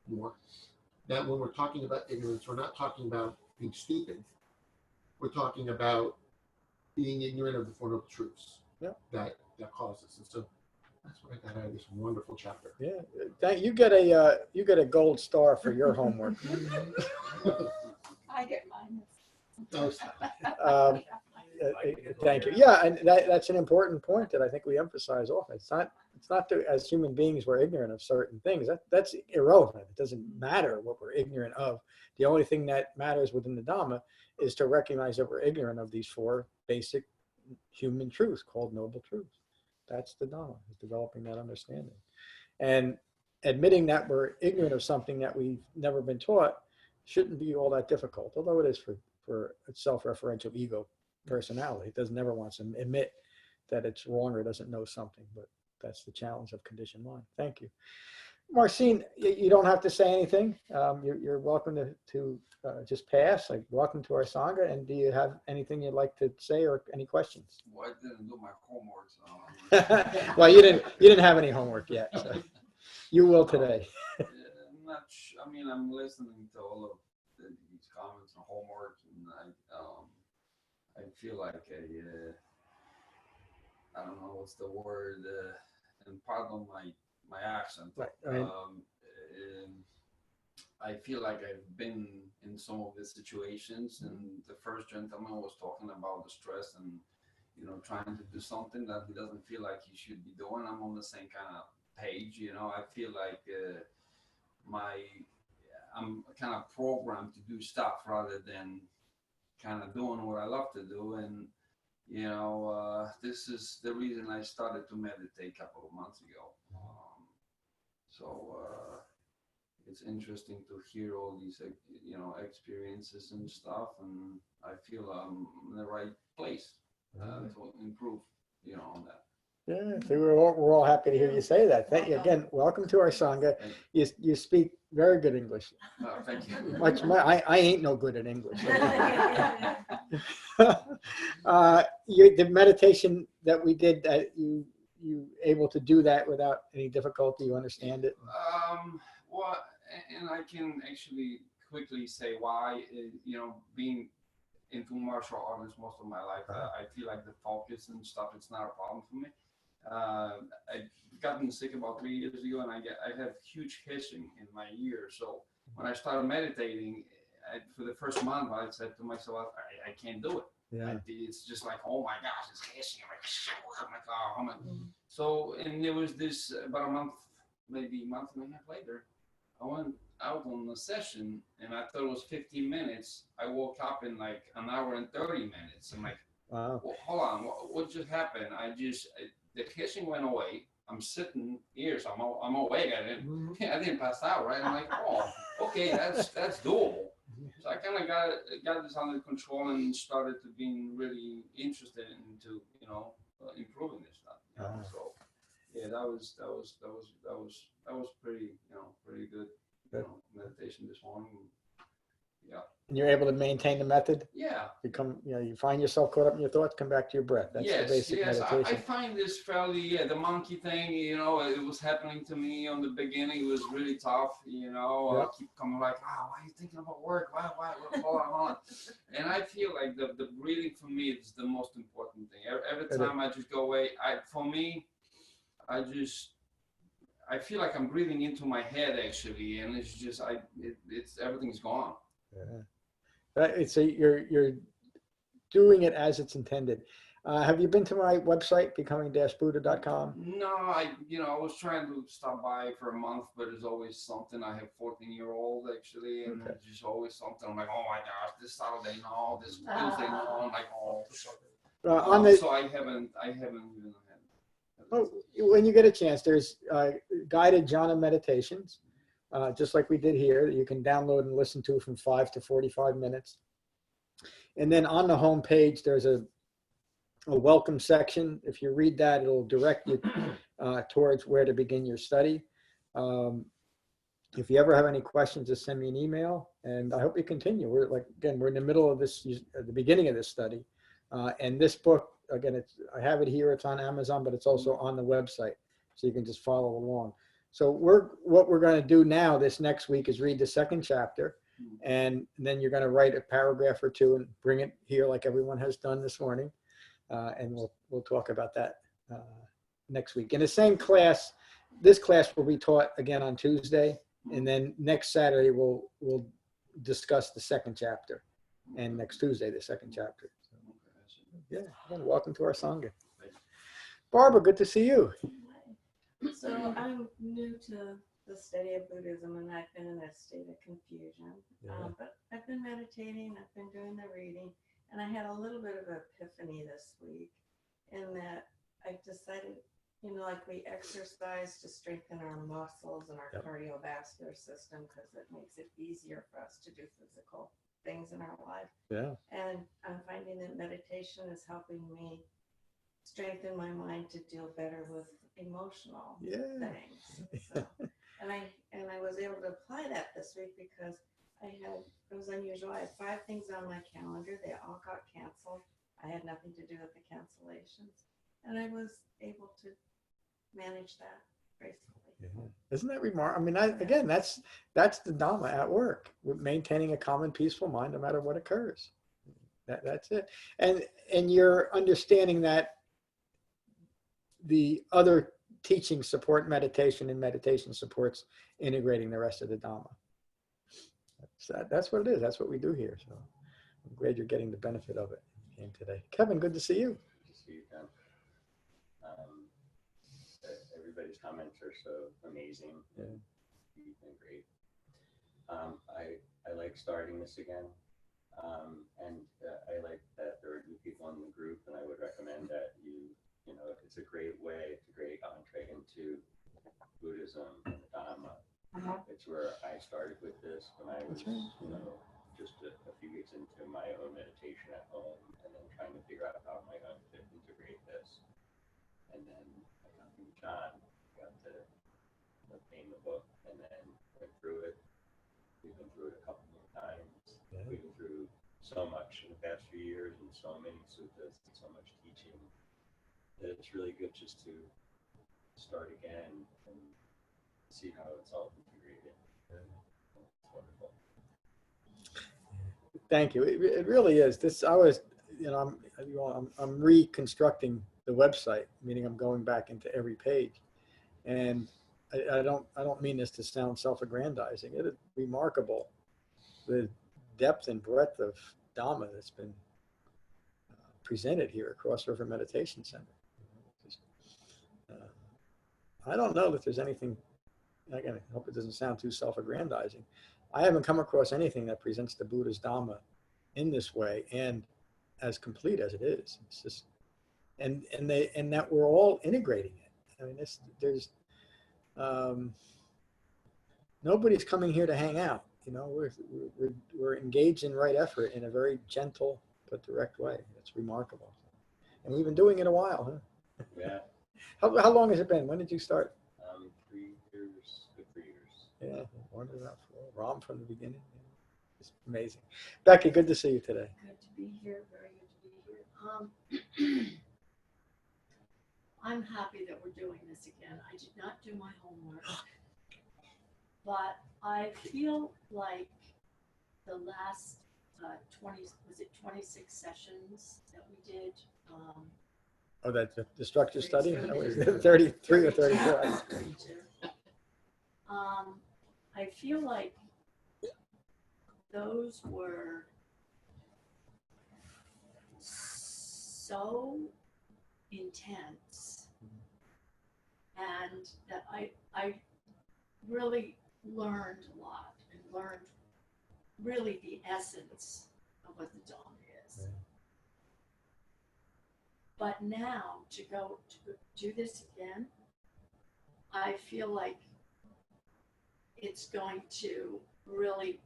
more that when we're talking about ignorance, we're not talking about being stupid. We're talking about being ignorant of the Four Noble Truths. Yep. that causes. And so that's what I got out of this wonderful chapter. Yeah, you get a gold star for your homework. I get mine. Thank you. Yeah, and that's an important point that I think we emphasize often. It's not that as human beings we're ignorant of certain things. That's irrelevant. It doesn't matter what we're ignorant of. The only thing that matters within the Dhamma is to recognize that we're ignorant of these four basic human truths called noble truths. That's the Dhamma, is developing that understanding. And admitting that we're ignorant of something that we've never been taught shouldn't be all that difficult, although it is for a self-referential ego personality. It doesn't ever want to admit that it's wrong or doesn't know something, but that's the challenge of conditioned mind. Thank you. Marcine, you don't have to say anything. You're welcome to just pass. Like, welcome to our Sangha. And do you have anything you'd like to say or any questions? Well, I didn't do my homework, so. Well, you didn't have any homework yet. So you will today. I'm not sure. I mean, I'm listening to all of these comments and homework, and I feel like I don't know what's the word, and pardon my accent. Right. I feel like I've been in some of these situations, and the first gentleman was talking about the stress and, you know, trying to do something that he doesn't feel like he should be doing. I'm on the same kind of page, you know. I feel like I'm kind of programmed to do stuff rather than kind of doing what I love to do. And, you know, this is the reason I started to meditate a couple of months ago. It's interesting to hear all these, you know, experiences and stuff, and I feel I'm in the right place to improve, you know, on that. Yeah, so we're all happy to hear you say that. Thank you again. Welcome to our Sangha. You speak very good English. Oh, thank you. Much, I ain't no good at English. The meditation that we did, that you able to do that without any difficulty? You understand it? Well, and I can actually quickly say why. You know, being into martial arts most of my life, I feel like the focus and stuff, it's not a problem for me. I gotten sick about 3 years ago, and I have huge hissing in my ear. So when I started meditating, for the first month, I said to myself, I can't do it. Yeah. It's just like, oh my gosh, it's hissing. I'm like, oh my. So, and there was this about a month, maybe a month and a half later, I went out on a session and I thought it was 15 minutes. I woke up in like an hour and 30 minutes. I'm like, Wow. well, hold on, what just happened? The hissing went away. I'm sitting here, so I'm awake. I didn't pass out, right? I'm like, oh, okay, that's doable. So I kind of got this under control and started to being really interested into improving this stuff. So yeah, that was pretty pretty good meditation this morning. Yeah. And you're able to maintain the method? Yeah. You find yourself caught up in your thoughts, come back to your breath. That's the basic meditation. I find this fairly, the monkey thing, it was happening to me on the beginning. It was really tough, I keep coming like, wow, why are you thinking about work? Why, hold on. And I feel like the breathing for me is the most important thing. Every time I just go away, for me, I feel like I'm breathing into my head actually, and it's just, everything's gone. Yeah. So you're doing it as it's intended. Have you been to my website, becoming-buddha.com? No, I was trying to stop by for a month, but there's always something. I have 14-year-old actually, and there's just always something. I'm like, oh my gosh, this Saturday no, this Tuesday no. I'm like, oh. So I haven't even had. Oh, when you get a chance, there's guided jhana meditations, just like we did here, that you can download and listen to from 5 to 45 minutes. And then on the home page, there's a welcome section. If you read that, it'll direct you towards where to begin your study. If you ever have any questions, just send me an email, and I hope you continue. We're in the middle of this, at the beginning of this study. And this book, again, I have it here, it's on Amazon, but it's also on the website, so you can just follow along. So what we're going to do now this next week is read the second chapter, and then you're going to write a paragraph or two and bring it here like everyone has done this morning. And we'll talk about that next week. In the same class, this class will be taught again on Tuesday, and then next Saturday we'll discuss the second chapter, and next Tuesday the second chapter. So, yeah, again, welcome to our Sangha. Barbara, good to see you. So I'm new to the study of Buddhism, and I've been in a state of confusion. But I've been meditating, I've been doing the reading, and I had a little bit of epiphany this week in that I've decided, like we exercise to strengthen our muscles and our cardiovascular system because it makes it easier for us to do physical things in our life. Yeah. And I'm finding that meditation is helping me strengthen my mind to deal better with emotional things. So, and I was able to apply that this week because it was unusual. I had 5 things on my calendar. They all got canceled. I had nothing to do with the cancellations. And I was able to manage that gracefully. Yeah. Isn't that remarkable? I mean, again, that's the Dhamma at work, with maintaining a calm and peaceful mind no matter what occurs. That's it. And you're understanding that the other teachings support meditation, and meditation supports integrating the rest of the Dhamma. That's what it is. That's what we do here. So I'm glad you're getting the benefit of it today. Kevin, good to see you. Good to see you, Ken. Everybody's comments are so amazing. Yeah. You've been great. I like starting this again. And I like that there are new people in the group, and I would recommend that it's a great way, it's a great entree into Buddhism and the Dhamma. It's where I started with this when I was, just a few weeks into my own meditation at home, and then trying to figure out how am I going to integrate this. And then I got through John, got to obtain the book, and then went through it. We've been through it a couple more times. Yeah. We've been through so much in the past few years, and so many suttas, and so much teaching, that it's really good just to start again and see how it's all integrated. Yeah. It's wonderful. Thank you. It really is. I'm reconstructing the website, meaning I'm going back into every page, and I don't mean this to sound self-aggrandizing. It is remarkable the depth and breadth of Dhamma that's been presented here at Cross River Meditation Center. I don't know that there's anything, again, I hope it doesn't sound too self-aggrandizing. I haven't come across anything that presents the Buddha's Dhamma in this way and as complete as it is. It's just, and that we're all integrating it. I mean, there's nobody's coming here to hang out. You know, we're engaged in right effort in a very gentle but direct way. It's remarkable, and we've been doing it a while, huh? Yeah. How long has it been? When did you start? 3 years. Good 3 years. Yeah, one is out for Ram from the beginning. It's amazing. Becky, good to see you today. Good to be here. Very good to be here. I'm happy that we're doing this again. I did not do my homework, but I feel like the last 26 sessions that we did. Oh, that's the structure study? That was 33 or 34. I feel like those were so intense, and that I really learned a lot and learned really the essence of what the Dhamma is. But now to do this again, I feel like it's going to really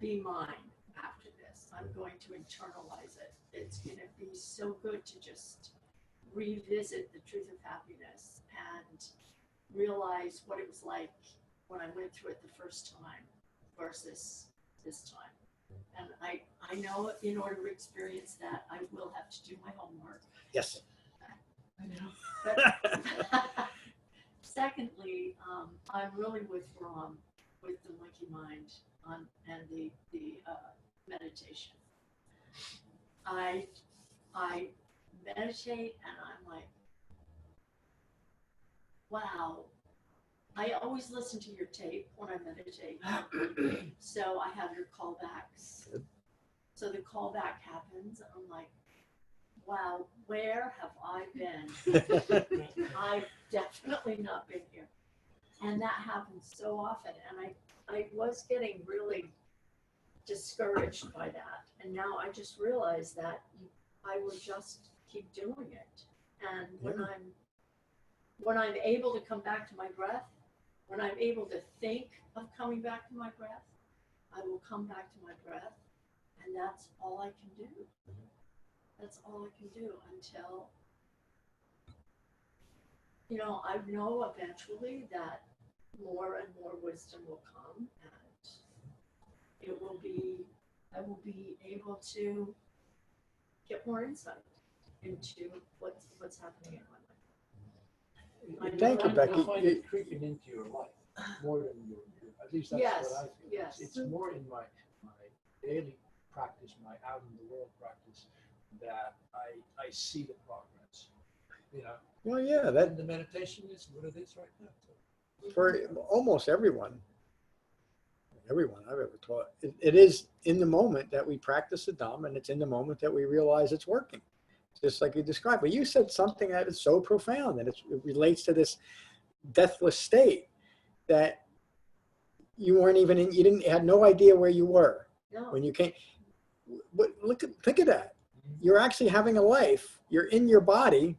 be mine after this. I'm going to internalize it. It's going to be so good to just revisit the truth of happiness and realize what it was like when I went through it the first time versus this time. And I know in order to experience that, I will have to do my homework. Yes. I know. But secondly, I'm really with Ram with the monkey mind and the meditation. I meditate and I'm like, wow. I always listen to your tape when I meditate. So I have your callbacks. So the callback happens. I'm like, wow, where have I been? I've definitely not been here. And that happens so often. And I was getting really discouraged by that. And now I just realized that I would just keep doing it. And when I'm able to come back to my breath, when I'm able to think of coming back to my breath, I will come back to my breath, and that's all I can do. That's all I can do until, I know eventually that more and more wisdom will come, and I will be able to get more insight into what's happening in my life. Thank you, Becky. I find it creeping into your life more than at least that's what I feel. Yes. It's more in my daily practice, my out in the world practice, that I see the progress. Well, yeah, and the meditation is what it is right now. For almost everyone I've ever taught, it is in the moment that we practice the Dhamma, and it's in the moment that we realize it's working. Just like you described. But you said something that is so profound, and it relates to this deathless state that you weren't even in, you had no idea where you were when you came. But think of that. You're actually having a life. You're in your body,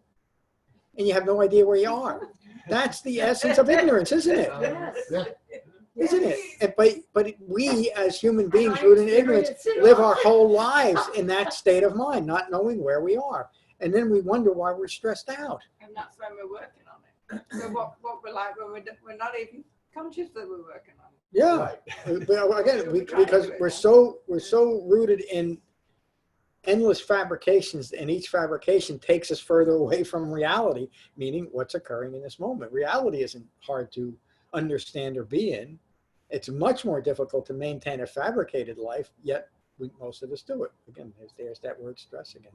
and you have no idea where you are. That's the essence of ignorance, isn't it? Yes. Isn't it? But we as human beings rooted in ignorance live our whole lives in that state of mind, not knowing where we are. And then we wonder why we're stressed out. And that's when we're working on it. So what we're like when we're not even conscious that we're working on it. Yeah. But again, because we're so rooted in endless fabrications, and each fabrication takes us further away from reality, meaning what's occurring in this moment. Reality isn't hard to understand or be in. It's much more difficult to maintain a fabricated life, yet most of us do it. Again, there's that word stress again.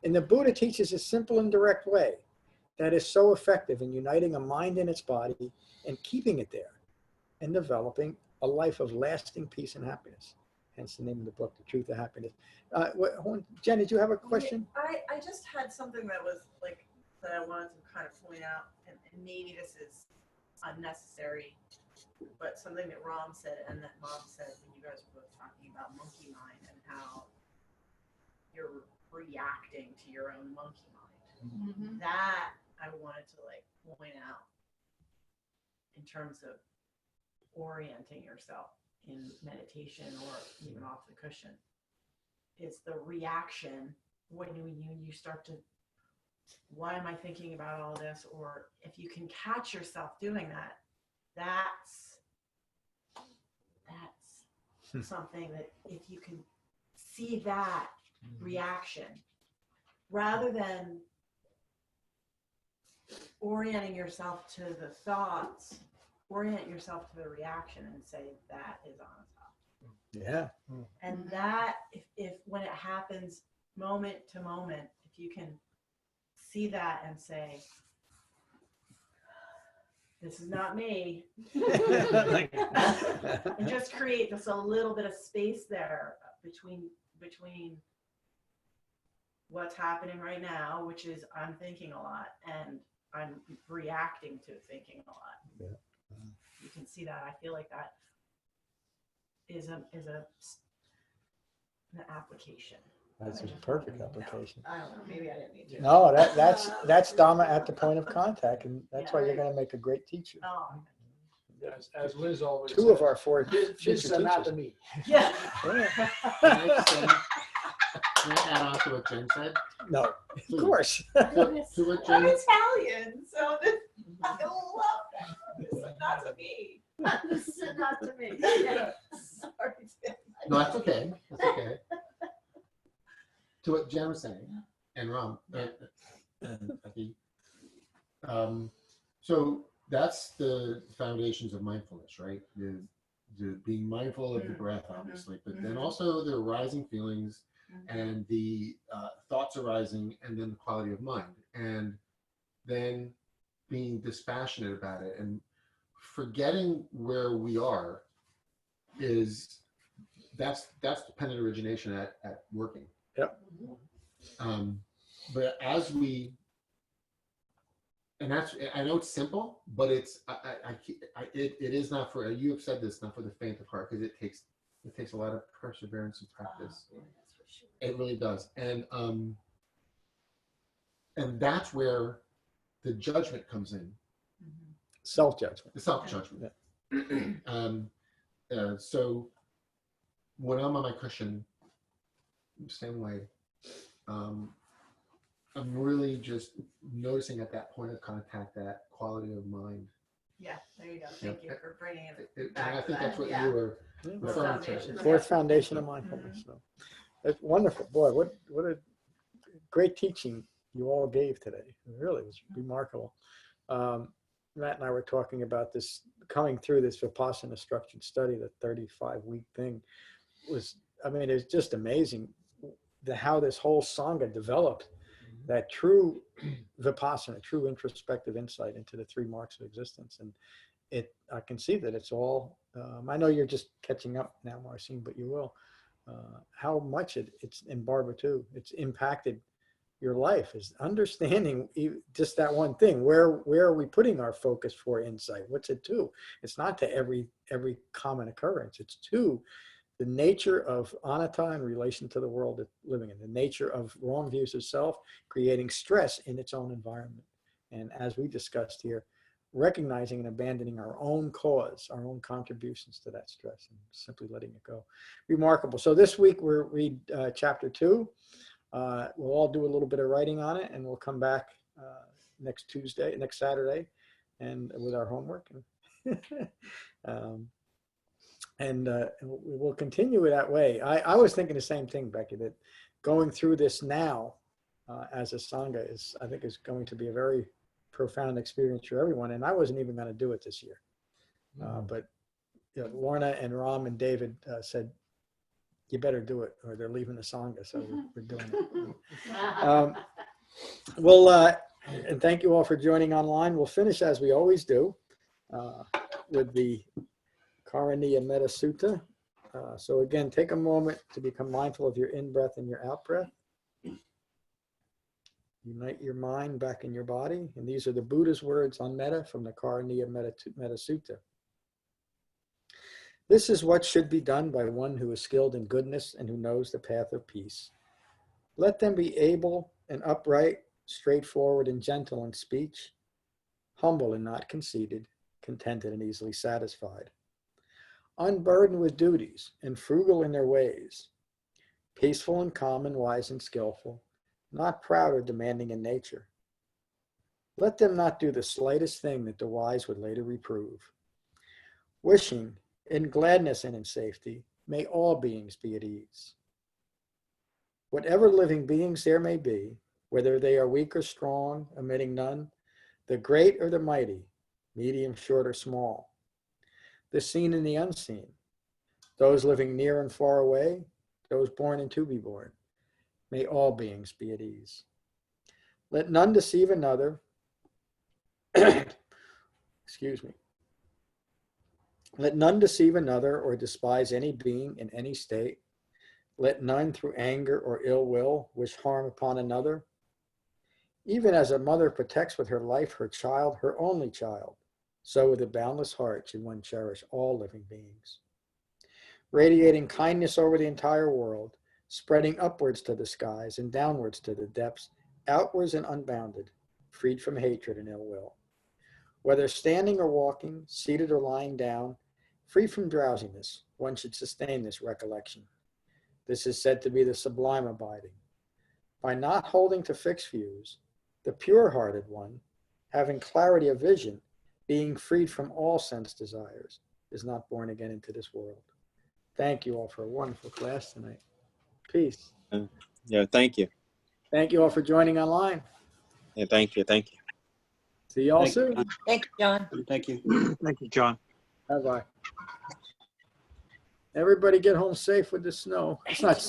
And the Buddha teaches a simple and direct way that is so effective in uniting a mind and its body and keeping it there and developing a life of lasting peace and happiness. hence the name of the book, The Truth of Happiness. Jen, did you have a question? I just had something that was like, that I wanted to kind of point out, and maybe this is unnecessary, but something that Ram said and that Mom said when you guys were both talking about monkey mind and how you're reacting to your own monkey mind. Mhm. That I wanted to like point out in terms of orienting yourself in meditation or even off the cushion, is the reaction when you start to, why am I thinking about all this? Or if you can catch yourself doing that, that's something that if you can see that reaction, rather than orienting yourself to the thoughts, orient yourself to the reaction and say that is on top. Yeah. And that if when it happens moment to moment, if you can see that and say, this is not me, and just create just a little bit of space there between what's happening right now, which is I'm thinking a lot and I'm reacting to thinking a lot. Yeah. You can see that. I feel like that is an application. That's a perfect application. I don't know. Maybe I didn't need to. No, that's Dhamma at the point of contact, and that's why you're going to make a great teacher. Oh. As Liz always Two says, of our four this future is not teachers. to me. Yeah. Can I add on to what Jen said? No, of course. To what Jen, I'm Italian, so this, I love that. This is not to me. This is not to me. Sorry, Tim. no, that's okay. That's okay. To what Jen was saying, and Ram, and Becky, so that's the foundations of mindfulness, right? The being mindful of the breath, obviously, but then also the arising feelings and the thoughts arising, and then the quality of mind, and then being dispassionate about it, and forgetting where we are that's dependent origination at working. Yep. But as we, and that's, I know it's simple, but it's it is not for, you have said this, not for the faint of heart, because it takes a lot of perseverance and practice. Oh, that's for sure. It really does, and that's where the judgment comes in. Self-judgment. The self-judgment. Yeah. So when I'm on my cushion, same way, I'm really just noticing at that point of contact that quality of mind. Yeah, there you go. Thank you for bringing it And back I to think that. that's what Yeah. you were The referring foundation. to. Fourth foundation of mindfulness. So that's wonderful. Boy, what a great teaching you all gave today. It really was remarkable. Matt and I were talking about this, coming through this Vipassana structured study, the 35-week thing was, I mean, it's just amazing how this whole Sangha developed that true Vipassana, true introspective insight into the three marks of existence. And I can see that it's all, I know you're just catching up now, Marcine, but you will, how much it's in Barbara too, it's impacted your life, is understanding just that one thing. Where are we putting our focus for insight? What's it to? It's not to every common occurrence. It's to the nature of anatta in relation to the world it's living in, the nature of wrong views of self, creating stress in its own environment. And as we discussed here, recognizing and abandoning our own cause, our own contributions to that stress, and simply letting it go. Remarkable. So this week we'll read chapter 2. We'll all do a little bit of writing on it, and we'll come back next Saturday, and with our homework. And we'll continue that way. I was thinking the same thing, Becky, that going through this now as a Sangha I think is going to be a very profound experience for everyone. And I wasn't even going to do it this year. But you know, Lorna and Ram and David said, you better do it or they're leaving the Sangha. So we're doing it. And thank you all for joining online. We'll finish as we always do with the Karaniya Metta Sutta. So again, take a moment to become mindful of your in-breath and your out-breath. Unite your mind back in your body. And these are the Buddha's words on Metta from the Karaniya Metta Sutta. This is what should be done by one who is skilled in goodness and who knows the path of peace. Let them be able and upright, straightforward and gentle in speech, humble and not conceited, contented and easily satisfied, unburdened with duties and frugal in their ways, peaceful and calm and wise and skillful, not proud or demanding in nature. Let them not do the slightest thing that the wise would later reprove. Wishing, in gladness and in safety, may all beings be at ease. Whatever living beings there may be, whether they are weak or strong, omitting none, the great or the mighty, medium, short, or small, the seen and the unseen, those living near and far away, those born and to be born, may all beings be at ease. Let none deceive another. Excuse me. Let none deceive another or despise any being in any state. Let none through anger or ill will wish harm upon another. Even as a mother protects with her life her child, her only child, so with a boundless heart should one cherish all living beings. Radiating kindness over the entire world, spreading upwards to the skies and downwards to the depths, outwards and unbounded, freed from hatred and ill will. Whether standing or walking, seated or lying down, free from drowsiness, one should sustain this recollection. This is said to be the sublime abiding. By not holding to fixed views, the pure-hearted one, having clarity of vision, being freed from all sense desires, is not born again into this world. Thank you all for a wonderful class tonight. Peace. Yeah, thank you. Thank you all for joining online. Yeah, thank you. Thank you. See you all soon. Thank you, John. Thank you. Thank you, John. Bye-bye. Everybody get home safe with the snow. It's not snow.